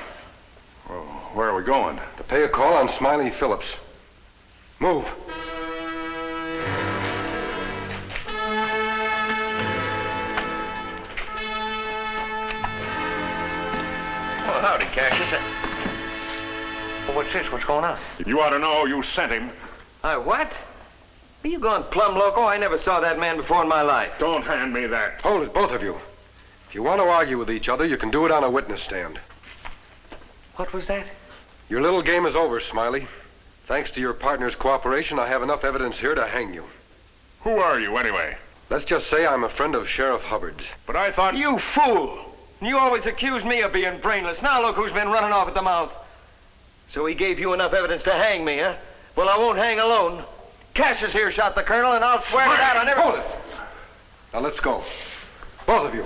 Well, where are we going? To pay a call on Smiley Phillips. Move. Well, howdy, Cassius. Well, what's this? What's going on? You ought to know you sent him. What? Are you gone plumb loco? I never saw that man before in my life. Don't hand me that. Hold it, both of you. If you want to argue with each other, you can do it on a witness stand. What was that? Your little game is over, Smiley. Thanks to your partner's cooperation, I have enough evidence here to hang you. Who are you, anyway? Let's just say I'm a friend of Sheriff Hubbard's. But I thought... You fool! You always accused me of being brainless. Now look who's been running off at the mouth. So he gave you enough evidence to hang me, huh? Well, I won't hang alone. Cassius here shot the Colonel, and I'll swear to that on every... Hold it! Now let's go. Both of you.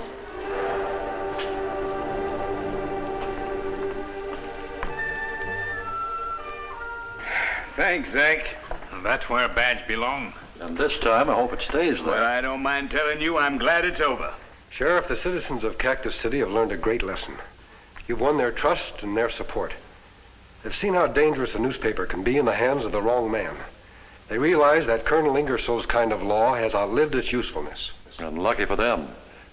Thanks, Zach. That's where a badge belongs. And this time, I hope it stays there. Well, I don't mind telling you, I'm glad it's over. Sheriff, the citizens of Cactus City have learned a great lesson. You've won their trust and their support. They've seen how dangerous a newspaper can be in the hands of the wrong man. They realize that Colonel Ingersoll's kind of law has outlived its usefulness. And lucky for them.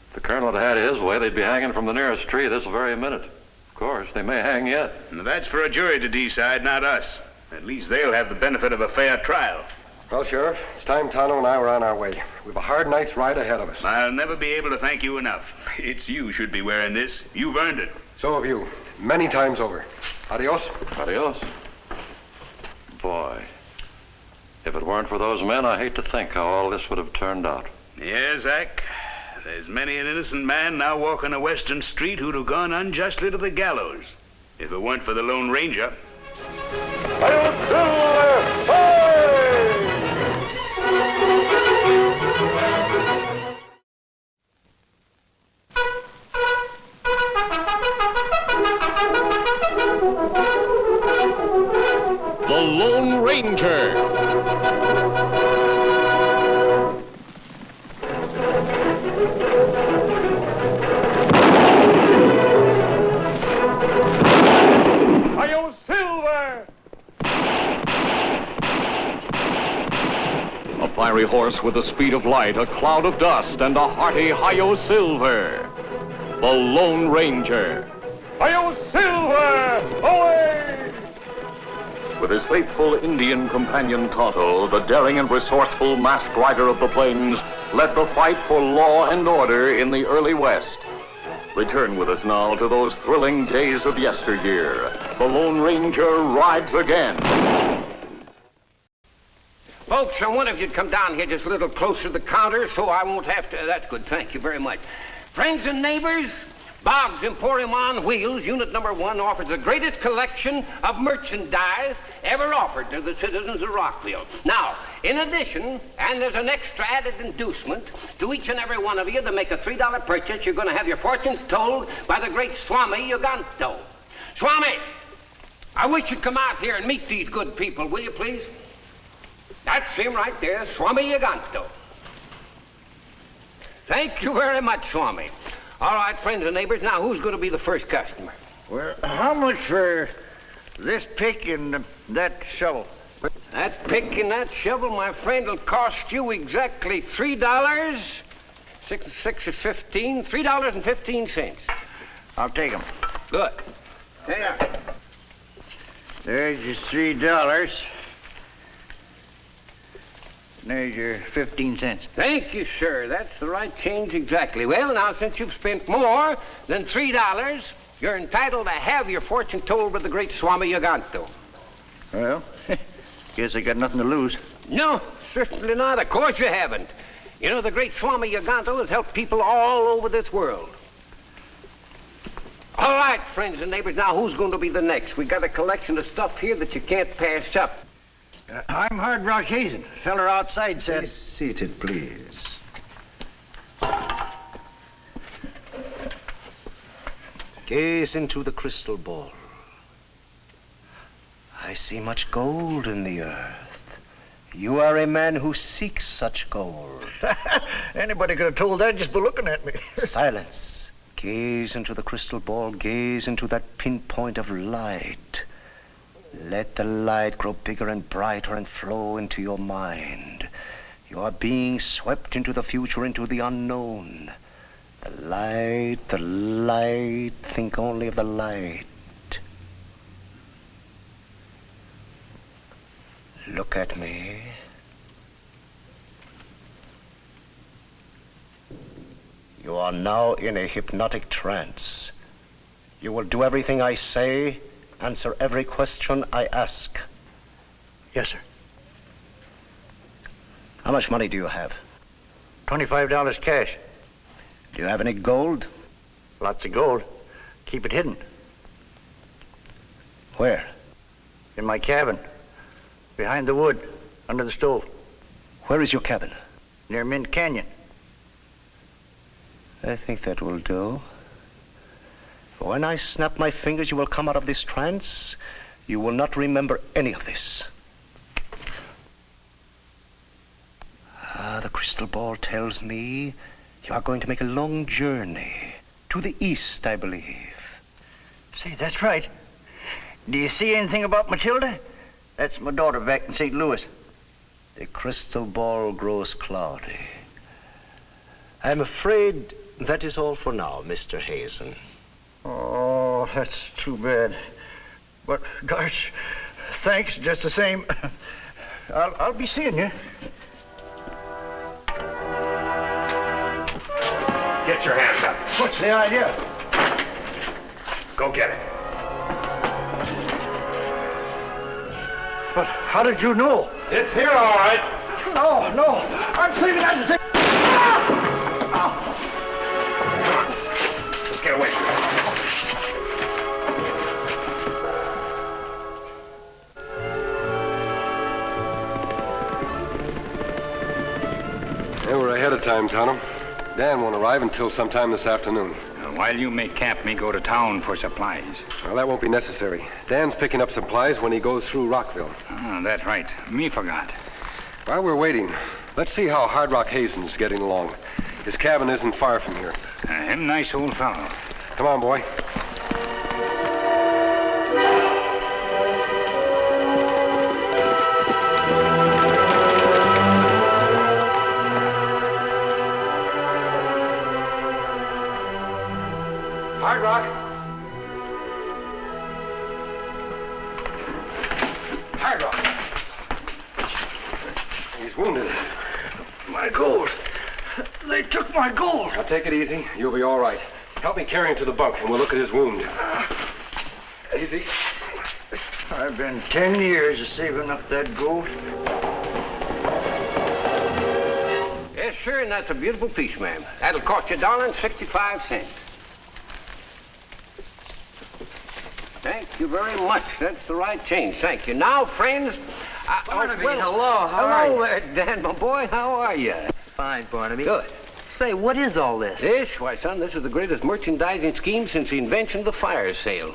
If the Colonel had had his way, they'd be hanging from the nearest tree this very minute. Of course, they may hang yet. Now, that's for a jury to decide, not us. At least they'll have the benefit of a fair trial. Well, Sheriff, it's time Tonto and I were on our way. We've a hard night's ride ahead of us. I'll never be able to thank you enough. It's you should be wearing this. You've earned it. So have you. Many times over. Adios. Adios. Boy, if it weren't for those men, I hate to think how all this would have turned out. Yeah, Zach. There's many an innocent man now walking a western street who'd have gone unjustly to the gallows if it weren't for the Lone Ranger. The Lone Ranger. A fiery horse with the speed of light, a cloud of dust, and a hearty Hi-Yo Silver. The Lone Ranger. Hi-Yo Silver! Away! With his faithful Indian companion Tonto, the daring and resourceful masked rider of the plains led the fight for law and order in the early West. Return with us now to those thrilling days of yesteryear. The Lone Ranger rides again. Folks, I wonder if you'd come down here just a little closer to the counter so I won't have to... That's good, thank you very much. Friends and neighbors, Boggs Emporium on Wheels, Unit Number 1, offers the greatest collection of merchandise ever offered to the citizens of Rockville. Now, in addition, and there's an extra added inducement to each and every one of you that make a $3 purchase, you're going to have your fortunes told by the great Swami Yuganto. Swami, I wish you'd come out here and meet these good people, will you please? That's him right there, Swami Yuganto. Thank you very much, Swami. All right, friends and neighbors, now who's going to be the first customer? Well, how much for this pick and that shovel? That pick and that shovel, my friend, will cost you exactly $3. 6 is 15, $3.15. I'll take them. Good. There. There's your $3. There's your 15 cents. Thank you, sir. That's the right change exactly. Well, now, since you've spent more than $3, you're entitled to have your fortune told by the great Swami Yuganto. Well, guess I got nothing to lose. No, certainly not. Of course you haven't. You know, the great Swami Yuganto has helped people all over this world. All right, friends and neighbors, now who's going to be the next? We got a collection of stuff here that you can't pass up. I'm Hard Rock Hazen. Feller outside said... Be seated, please. Gaze into the crystal ball. I see much gold in the earth. You are a man who seeks such gold. Anybody could have told that just by looking at me. Silence. Gaze into the crystal ball. Gaze into that pinpoint of light. Let the light grow bigger and brighter and flow into your mind. You are being swept into the future, into the unknown. The light, think only of the light. Look at me. You are now in a hypnotic trance. You will do everything I say, answer every question I ask. Yes, sir. How much money do you have? $25 cash. Do you have any gold? Lots of gold. Keep it hidden. Where? In my cabin. Behind the wood. Under the stove. Where is your cabin? Near Mint Canyon. I think that will do. When I snap my fingers, you will come out of this trance. You will not remember any of this. The crystal ball tells me you are going to make a long journey. To the east, I believe. See, that's right. Do you see anything about Matilda? That's my daughter back in St. Louis. The crystal ball grows cloudy. I'm afraid that is all for now, Mr. Hazen. Oh, that's too bad. But, gosh, thanks just the same. I'll be seeing you. Get your hands up. What's the idea? Go get it. But how did you know? It's here, all right. No. I'm sleeping at the... Let's get away from it. They were ahead of time, Tonto. Dan won't arrive until sometime this afternoon. While you make camp, me go to town for supplies. Well, that won't be necessary. Dan's picking up supplies when he goes through Rockville. Oh, that's right. Me forgot. While we're waiting, let's see how Hard Rock Hazen's getting along. His cabin isn't far from here. Him nice old fellow. Come on, boy. Hard Rock. Hard Rock. He's wounded. My gold. They took my gold. Now take it easy. You'll be all right. Help me carry him to the bunk, and we'll look at his wound. Easy. I've been 10 years saving up that gold. Yes, sir, and that's a beautiful piece, ma'am. That'll cost you $1.65. Thank you very much. That's the right change. Thank you. Now, friends... Barnaby, hello. How are you? Dan, my boy. How are you? Fine, Barnaby. Good. Say, what is all this? This? Why, son, this is the greatest merchandising scheme since the invention of the fire sale.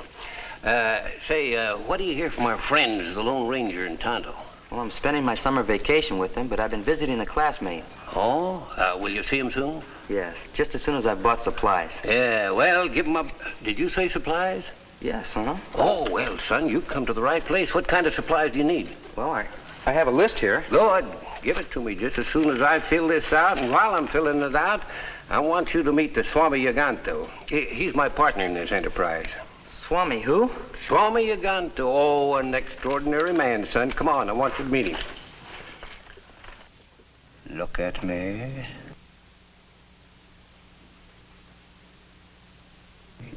What do you hear from our friends, the Lone Ranger and Tonto? Well, I'm spending my summer vacation with them, but I've been visiting a classmate. Oh? Will you see him soon? Yes, just as soon as I've bought supplies. Yeah, well, give him up. Did you say supplies? Yes, huh? Oh, well, son, you've come to the right place. What kind of supplies do you need? Well, I have a list here. Lord, give it to me just as soon as I fill this out. And while I'm filling it out, I want you to meet the Swami Yaganto. He's my partner in this enterprise. Swami who? Swami Yaganto. Oh, an extraordinary man, son. Come on, I want you to meet him. Look at me.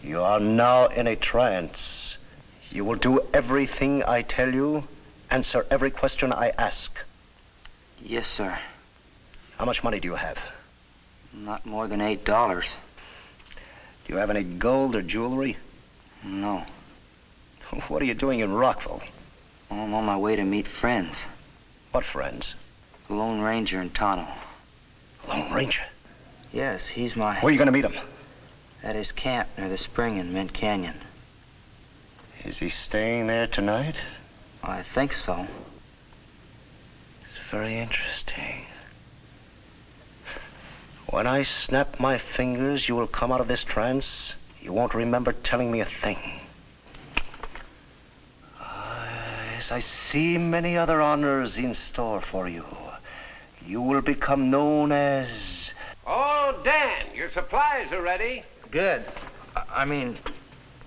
You are now in a trance. You will do everything I tell you, answer every question I ask. Yes, sir. How much money do you have? Not more than $8. Do you have any gold or jewelry? No. What are you doing in Rockville? I'm on my way to meet friends. What friends? The Lone Ranger and Tonto. Lone Ranger? Yes, he's my... Where are you going to meet him? At his camp near the spring in Mint Canyon. Is he staying there tonight? I think so. It's very interesting. When I snap my fingers, you will come out of this trance. You won't remember telling me a thing. Yes, I see many other honors in store for you. You will become known as... Oh, Dan, your supplies are ready. Good. I mean,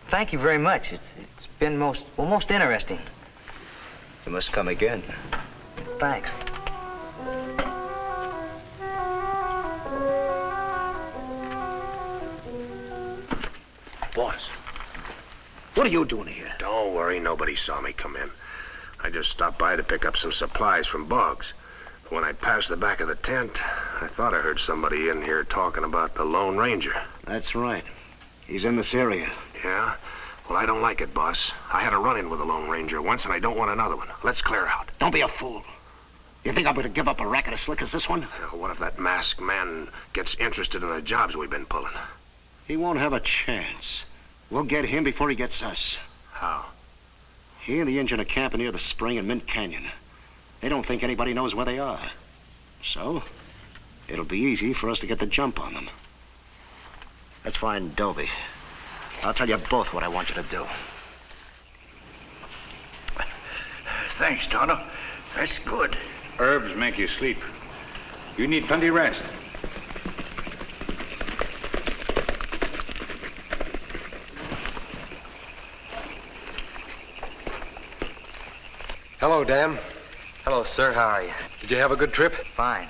thank you very much. It's been most interesting. You must come again. Thanks. Boss. What are you doing here? Don't worry, nobody saw me come in. I just stopped by to pick up some supplies from Boggs. When I passed the back of the tent, I thought I heard somebody in here talking about the Lone Ranger. That's right. He's in this area. Yeah? Well, I don't like it, boss. I had a run-in with the Lone Ranger once, and I don't want another one. Let's clear out. Don't be a fool. You think I'm going to give up a racket as slick as this one? What if that masked man gets interested in the jobs we've been pulling? He won't have a chance. We'll get him before he gets us. How? He and the engine are camping near the spring in Mint Canyon. They don't think anybody knows where they are. So, it'll be easy for us to get the jump on them. Let's find Dobie. I'll tell you both what I want you to do. Thanks, Tonto. That's good. Herbs make you sleep. You need plenty rest. Hello, Dan. Hello, sir. How are you? Did you have a good trip? Fine.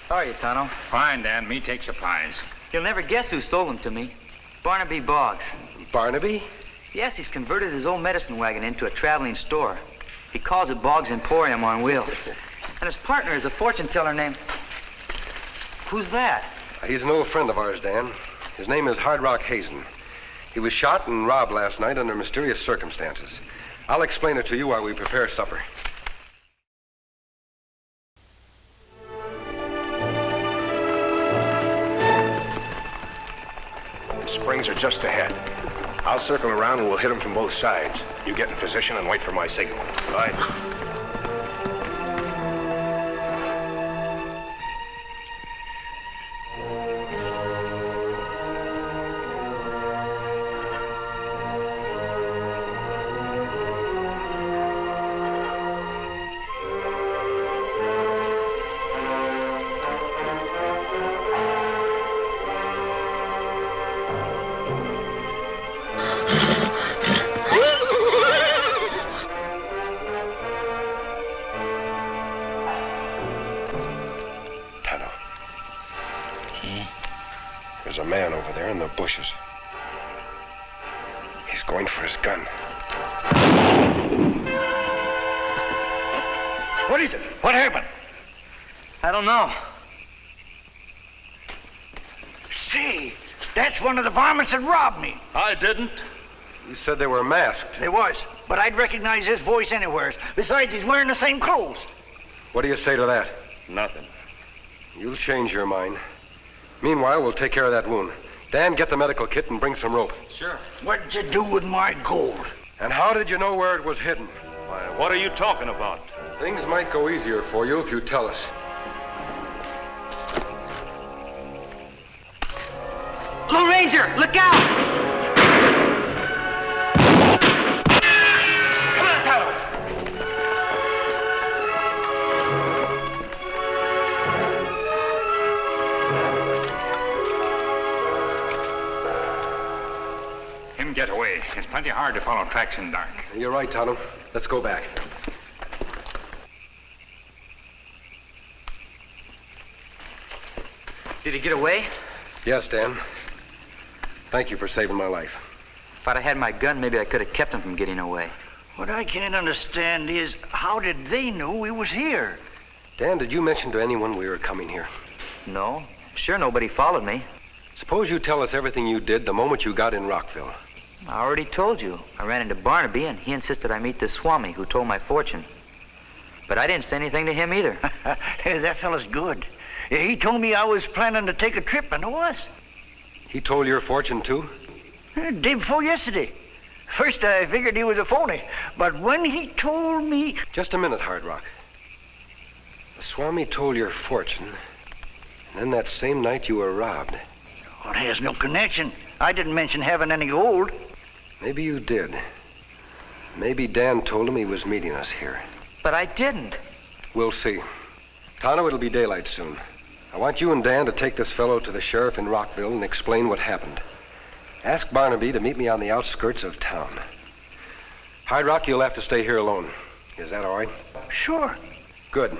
How are you, Tonto? Fine, Dan. Me take supplies. You'll never guess who sold them to me. Barnaby Boggs. Barnaby? Yes, he's converted his old medicine wagon into a traveling store. He calls it Boggs Emporium on wheels. And his partner is a fortune teller named... Who's that? He's an old friend of ours, Dan. His name is Hard Rock Hazen. He was shot and robbed last night under mysterious circumstances. I'll explain it to you while we prepare supper. The springs are just ahead. I'll circle around and we'll hit them from both sides. You get in position and wait for my signal. Right. There's a man over there in the bushes. He's going for his gun. What is it? What happened? I don't know. Say, that's one of the varmints that robbed me. I didn't. You said they were masked. They was, but I'd recognize his voice anywhere. Besides, he's wearing the same clothes. What do you say to that? Nothing. You'll change your mind. Meanwhile, we'll take care of that wound. Dan, get the medical kit and bring some rope. Sure. What'd you do with my gold? And how did you know where it was hidden? Why, what are you talking about? Things might go easier for you if you tell us. Lone Ranger, look out! Get away. It's plenty hard to follow tracks in dark. You're right, Tonto. Let's go back. Did he get away? Yes, Dan. Thank you for saving my life. If I'd have had my gun, maybe I could have kept him from getting away. What I can't understand is, how did they know we was here? Dan, did you mention to anyone we were coming here? No. Sure, nobody followed me. Suppose you tell us everything you did the moment you got in Rockville. I already told you. I ran into Barnaby, and he insisted I meet this Swami who told my fortune. But I didn't say anything to him either. Hey, that fella's good. He told me I was planning to take a trip, and I was. He told your fortune, too? Day before yesterday. First, I figured he was a phony, but when he told me... Just a minute, Hard Rock. The Swami told your fortune, and then that same night you were robbed. Well, it has no connection. I didn't mention having any gold. Maybe you did. Maybe Dan told him he was meeting us here. But I didn't. We'll see. Tonto, it'll be daylight soon. I want you and Dan to take this fellow to the sheriff in Rockville and explain what happened. Ask Barnaby to meet me on the outskirts of town. Hard Rock, you'll have to stay here alone. Is that all right? Sure. Good.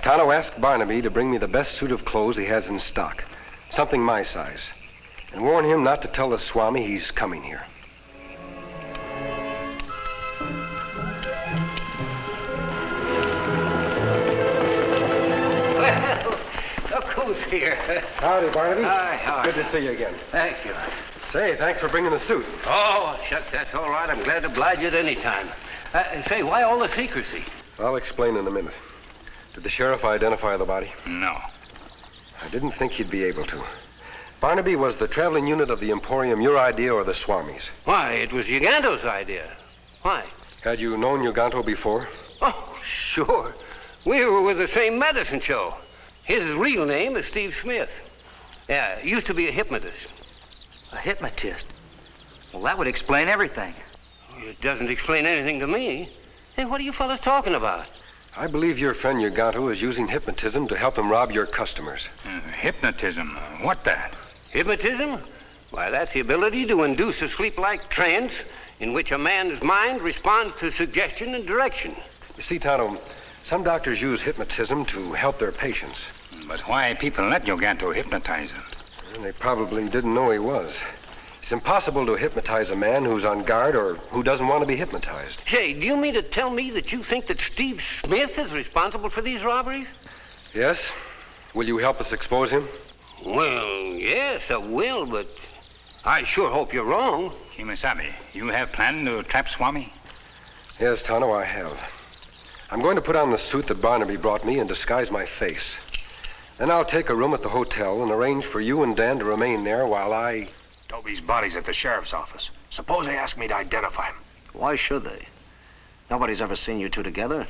Tonto, ask Barnaby to bring me the best suit of clothes he has in stock. Something my size. And warn him not to tell the Swami he's coming here. Well, look who's here. Howdy, Barnaby. Hi, how are Good you? to see you again. Thank you. Say, thanks for bringing the suit. Oh, shucks, that's all right. I'm glad to oblige you at any time. Say, why all the secrecy? I'll explain in a minute. Did the sheriff identify the body? No. I didn't think he'd be able to. Barnaby, was the traveling unit of the Emporium your idea or the Swami's? Why, it was Uganto's idea. Why? Had you known Uganto before? Oh, sure. We were with the same medicine show. His real name is Steve Smith. Yeah, used to be a hypnotist. A hypnotist? Well, that would explain everything. It doesn't explain anything to me. Hey, what are you fellas talking about? I believe your friend Uganto is using hypnotism to help him rob your customers. Hypnotism? What that? Hypnotism? Why, that's the ability to induce a sleep-like trance in which a man's mind responds to suggestion and direction. You see, Tonto, some doctors use hypnotism to help their patients. But why people let Uganto hypnotize them? Well, they probably didn't know he was. It's impossible to hypnotize a man who's on guard or who doesn't want to be hypnotized. Say, do you mean to tell me that you think that Steve Smith is responsible for these robberies? Yes? Will you help us expose him? Well, yes, I will, but I sure hope you're wrong. Kemo Sabe, you have planned to trap Swami? Yes, Tonto, I have. I'm going to put on the suit that Barnaby brought me and disguise my face. Then I'll take a room at the hotel and arrange for you and Dan to remain there while I... Dobie's body's at the sheriff's office. Suppose they ask me to identify him. Why should they? Nobody's ever seen you two together.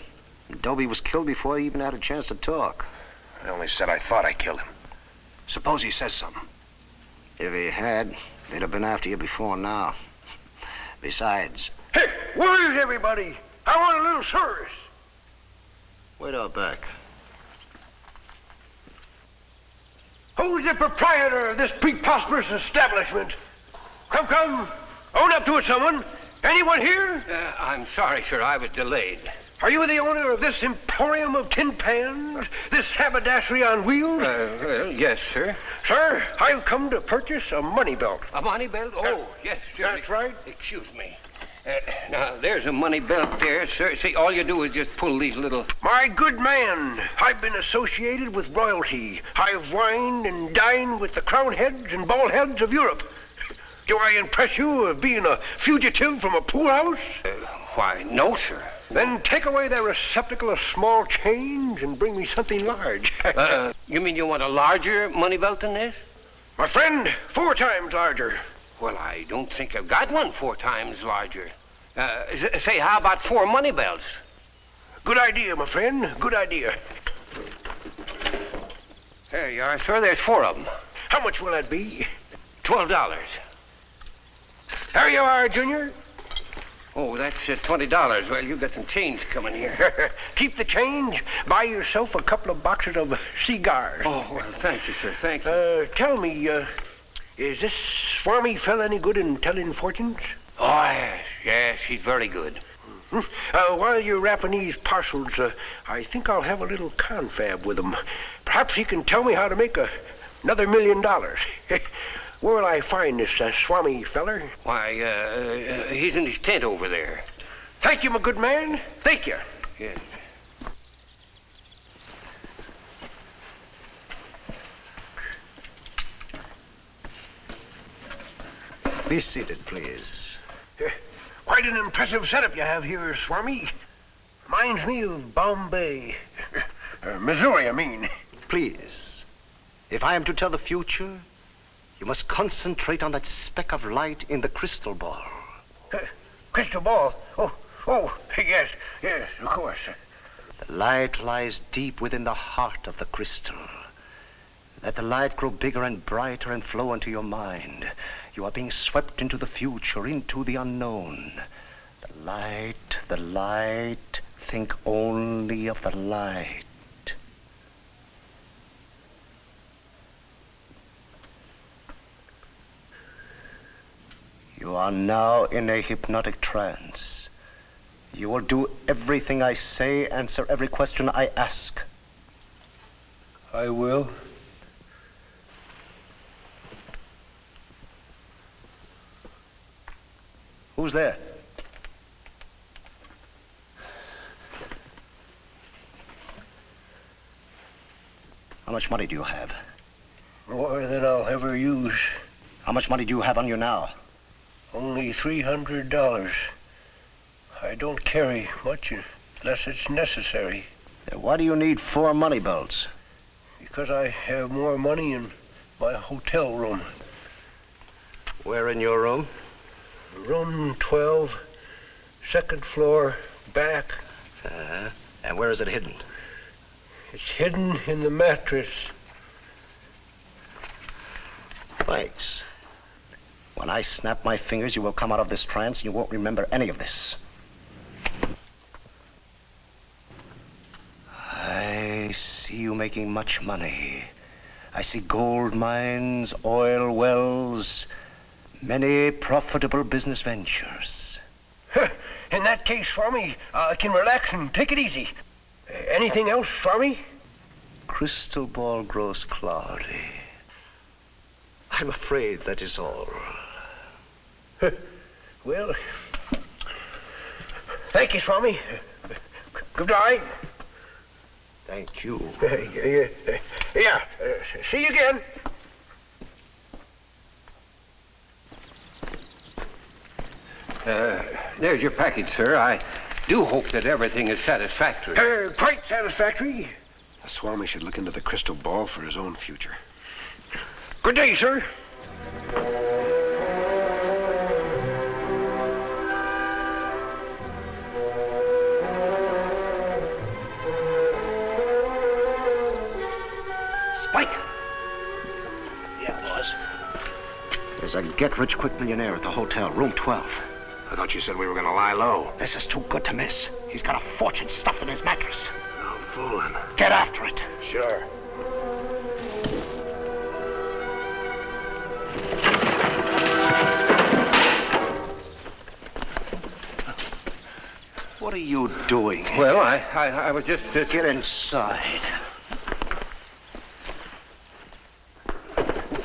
Dobie was killed before he even had a chance to talk. I only said I thought I killed him. Suppose he says something. If he had, they'd have been after you before now. Besides... Hey, where is everybody? I want a little service. Wait out back. Who's the proprietor of this preposterous establishment? Come. Own up to it, someone. Anyone here? I'm sorry, sir. I was delayed. Are you the owner of this emporium of tin pans? This haberdashery on wheels? Well, yes, sir. Sir, I've come to purchase a money belt. A money belt? Oh, yes, sir. That's right. Excuse me. Now, there's a money belt there, sir. See, all you do is just pull these little... My good man, I've been associated with royalty. I've wined and dined with the crown heads and bald heads of Europe. Do I impress you of being a fugitive from a poorhouse? Why, no, sir. Then take away that receptacle of small change and bring me something large. You mean you want a larger money belt than this? My friend, 4 times larger. Well, I don't think I've got one 4 times larger. Say, how about 4 money belts? Good idea, my friend. Good idea. There you are, sir. There's 4 of them. How much will that be? $12. There you are, Junior. Oh, that's $20. Well, you got some change coming here. Keep the change. Buy yourself a couple of boxes of cigars. Oh, well, thank you, sir. Thank you. Tell me, is this Swami fella any good in telling fortunes? Oh, yes, he's very good. While you're wrapping these parcels, I think I'll have a little confab with him. Perhaps he can tell me how to make another $1 million. Where will I find this Swami feller? Why, he's in his tent over there. Thank you, my good man. Thank you. Yes. Be seated, please. Quite an impressive setup you have here, Swami. Reminds me of Bombay. Missouri, I mean. Please, if I am to tell the future, you must concentrate on that speck of light in the crystal ball. Crystal ball? Oh, yes, of course. The light lies deep within the heart of the crystal. Let the light grow bigger and brighter and flow into your mind. You are being swept into the future, into the unknown. The light, think only of the light. You are now in a hypnotic trance. You will do everything I say, answer every question I ask. I will. Who's there? How much money do you have? More than I'll ever use. How much money do you have on you now? Only $300. I don't carry much unless it's necessary. Why do you need 4 money belts? Because I have more money in my hotel room. Where in your room? Room 12, second floor, back. And where is it hidden? It's hidden in the mattress. Thanks. When I snap my fingers, you will come out of this trance and you won't remember any of this. I see you making much money. I see gold mines, oil wells, many profitable business ventures. In that case, Swami, I can relax and take it easy. Anything else, Swami? Crystal ball grows cloudy. I'm afraid that is all. Well, thank you, Swami. Good night. Thank you. Yeah, see you again. There's your package, sir. I do hope that everything is satisfactory. Quite satisfactory. The Swami should look into the crystal ball for his own future. Good day, sir. Spike! Yeah, boss. There's a get-rich-quick millionaire at the hotel, room 12. I thought you said we were going to lie low. This is too good to miss. He's got a fortune stuffed in his mattress. No fooling. Get after it. Sure. What are you doing? Well, I was just... Get inside.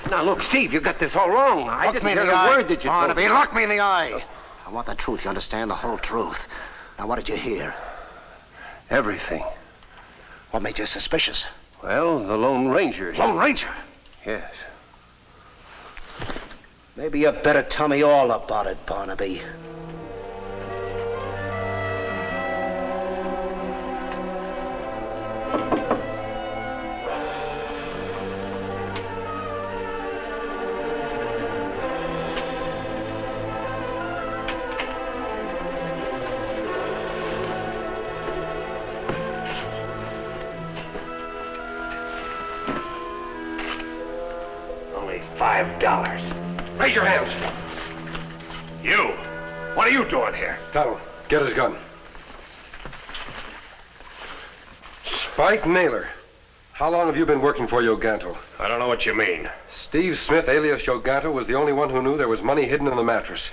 Now, look, Steve, you got this all wrong. I didn't hear a word that you told me. Look me in the eye. I want the truth. You understand? The whole truth. Now, what did you hear? Everything. What made you suspicious? Well, the Lone Ranger. Lone Ranger? Yes. Maybe you better tell me all about it, Barnaby. $5. Raise your hands. You. What are you doing here? Tonto, get his gun. Spike Naylor. How long have you been working for Yoganto? I don't know what you mean. Steve Smith, alias Yoganto, was the only one who knew there was money hidden in the mattress.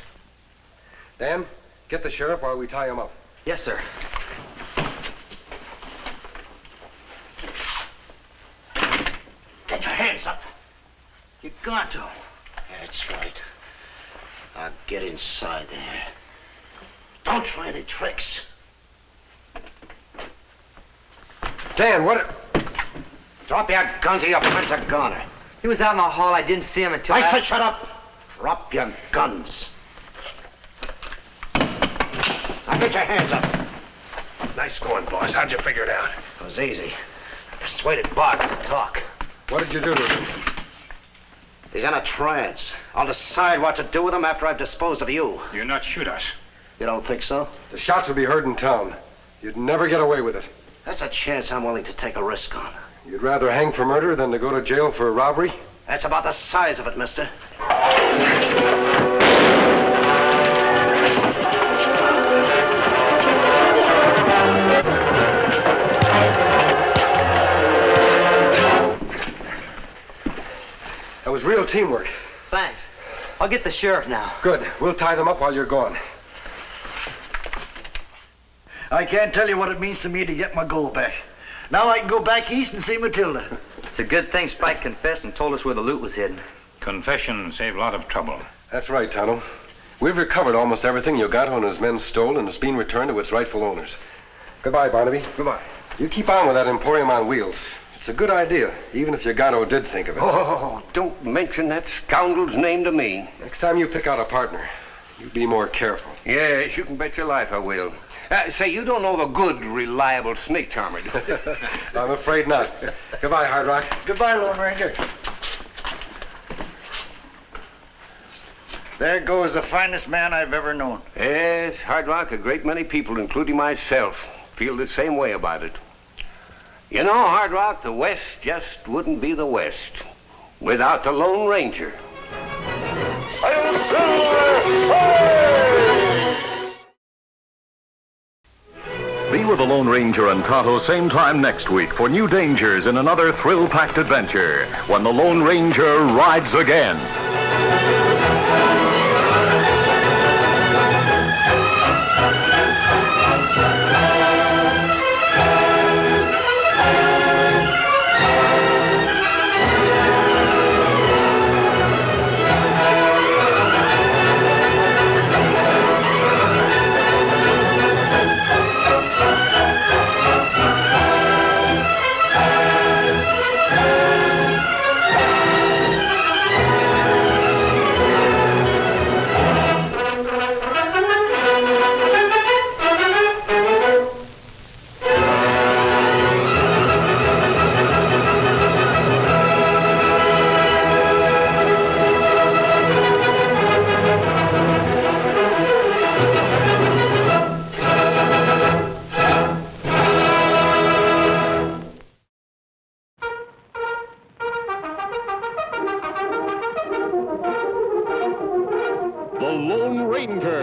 Dan, get the sheriff while we tie him up. Yes, sir. Get your hands up. You got to. That's right. Now get inside there. Don't try any tricks. Dan, what... Drop your guns or you'll punch a goner. He was out in the hall. I didn't see him until I said shut up. Drop your guns. Now get your hands up. Nice going, boss. How'd you figure it out? It was easy. I persuaded Boggs to talk. What did you do to him? He's in a trance. I'll decide what to do with him after I've disposed of you. You'll not shoot us. You don't think so? The shots would be heard in town. You'd never get away with it. That's a chance I'm willing to take a risk on. You'd rather hang for murder than to go to jail for robbery? That's about the size of it, mister. That was real teamwork. Thanks. I'll get the sheriff now. Good. We'll tie them up while you're gone. I can't tell you what it means to me to get my gold back. Now I can go back east and see Matilda. It's a good thing Spike confessed and told us where the loot was hidden. Confession saved a lot of trouble. That's right, Tonto. We've recovered almost everything Yogato and his men stole, and it's been returned to its rightful owners. Goodbye, Barnaby. Goodbye. You keep on with that Emporium on wheels. It's a good idea, even if Yogato did think of it. Oh, don't mention that scoundrel's name to me. Next time you pick out a partner, you be more careful. Yes, you can bet your life I will. Say, you don't know the good, reliable snake charmer, do you? I'm afraid not. Goodbye, Hard Rock. Goodbye, Lone Ranger. There goes the finest man I've ever known. Yes, Hard Rock, a great many people, including myself, feel the same way about it. You know, Hard Rock, the West just wouldn't be the West without the Lone Ranger. Be with the Lone Ranger and Tonto same time next week for new dangers in another thrill-packed adventure when the Lone Ranger rides again. The Lone Ranger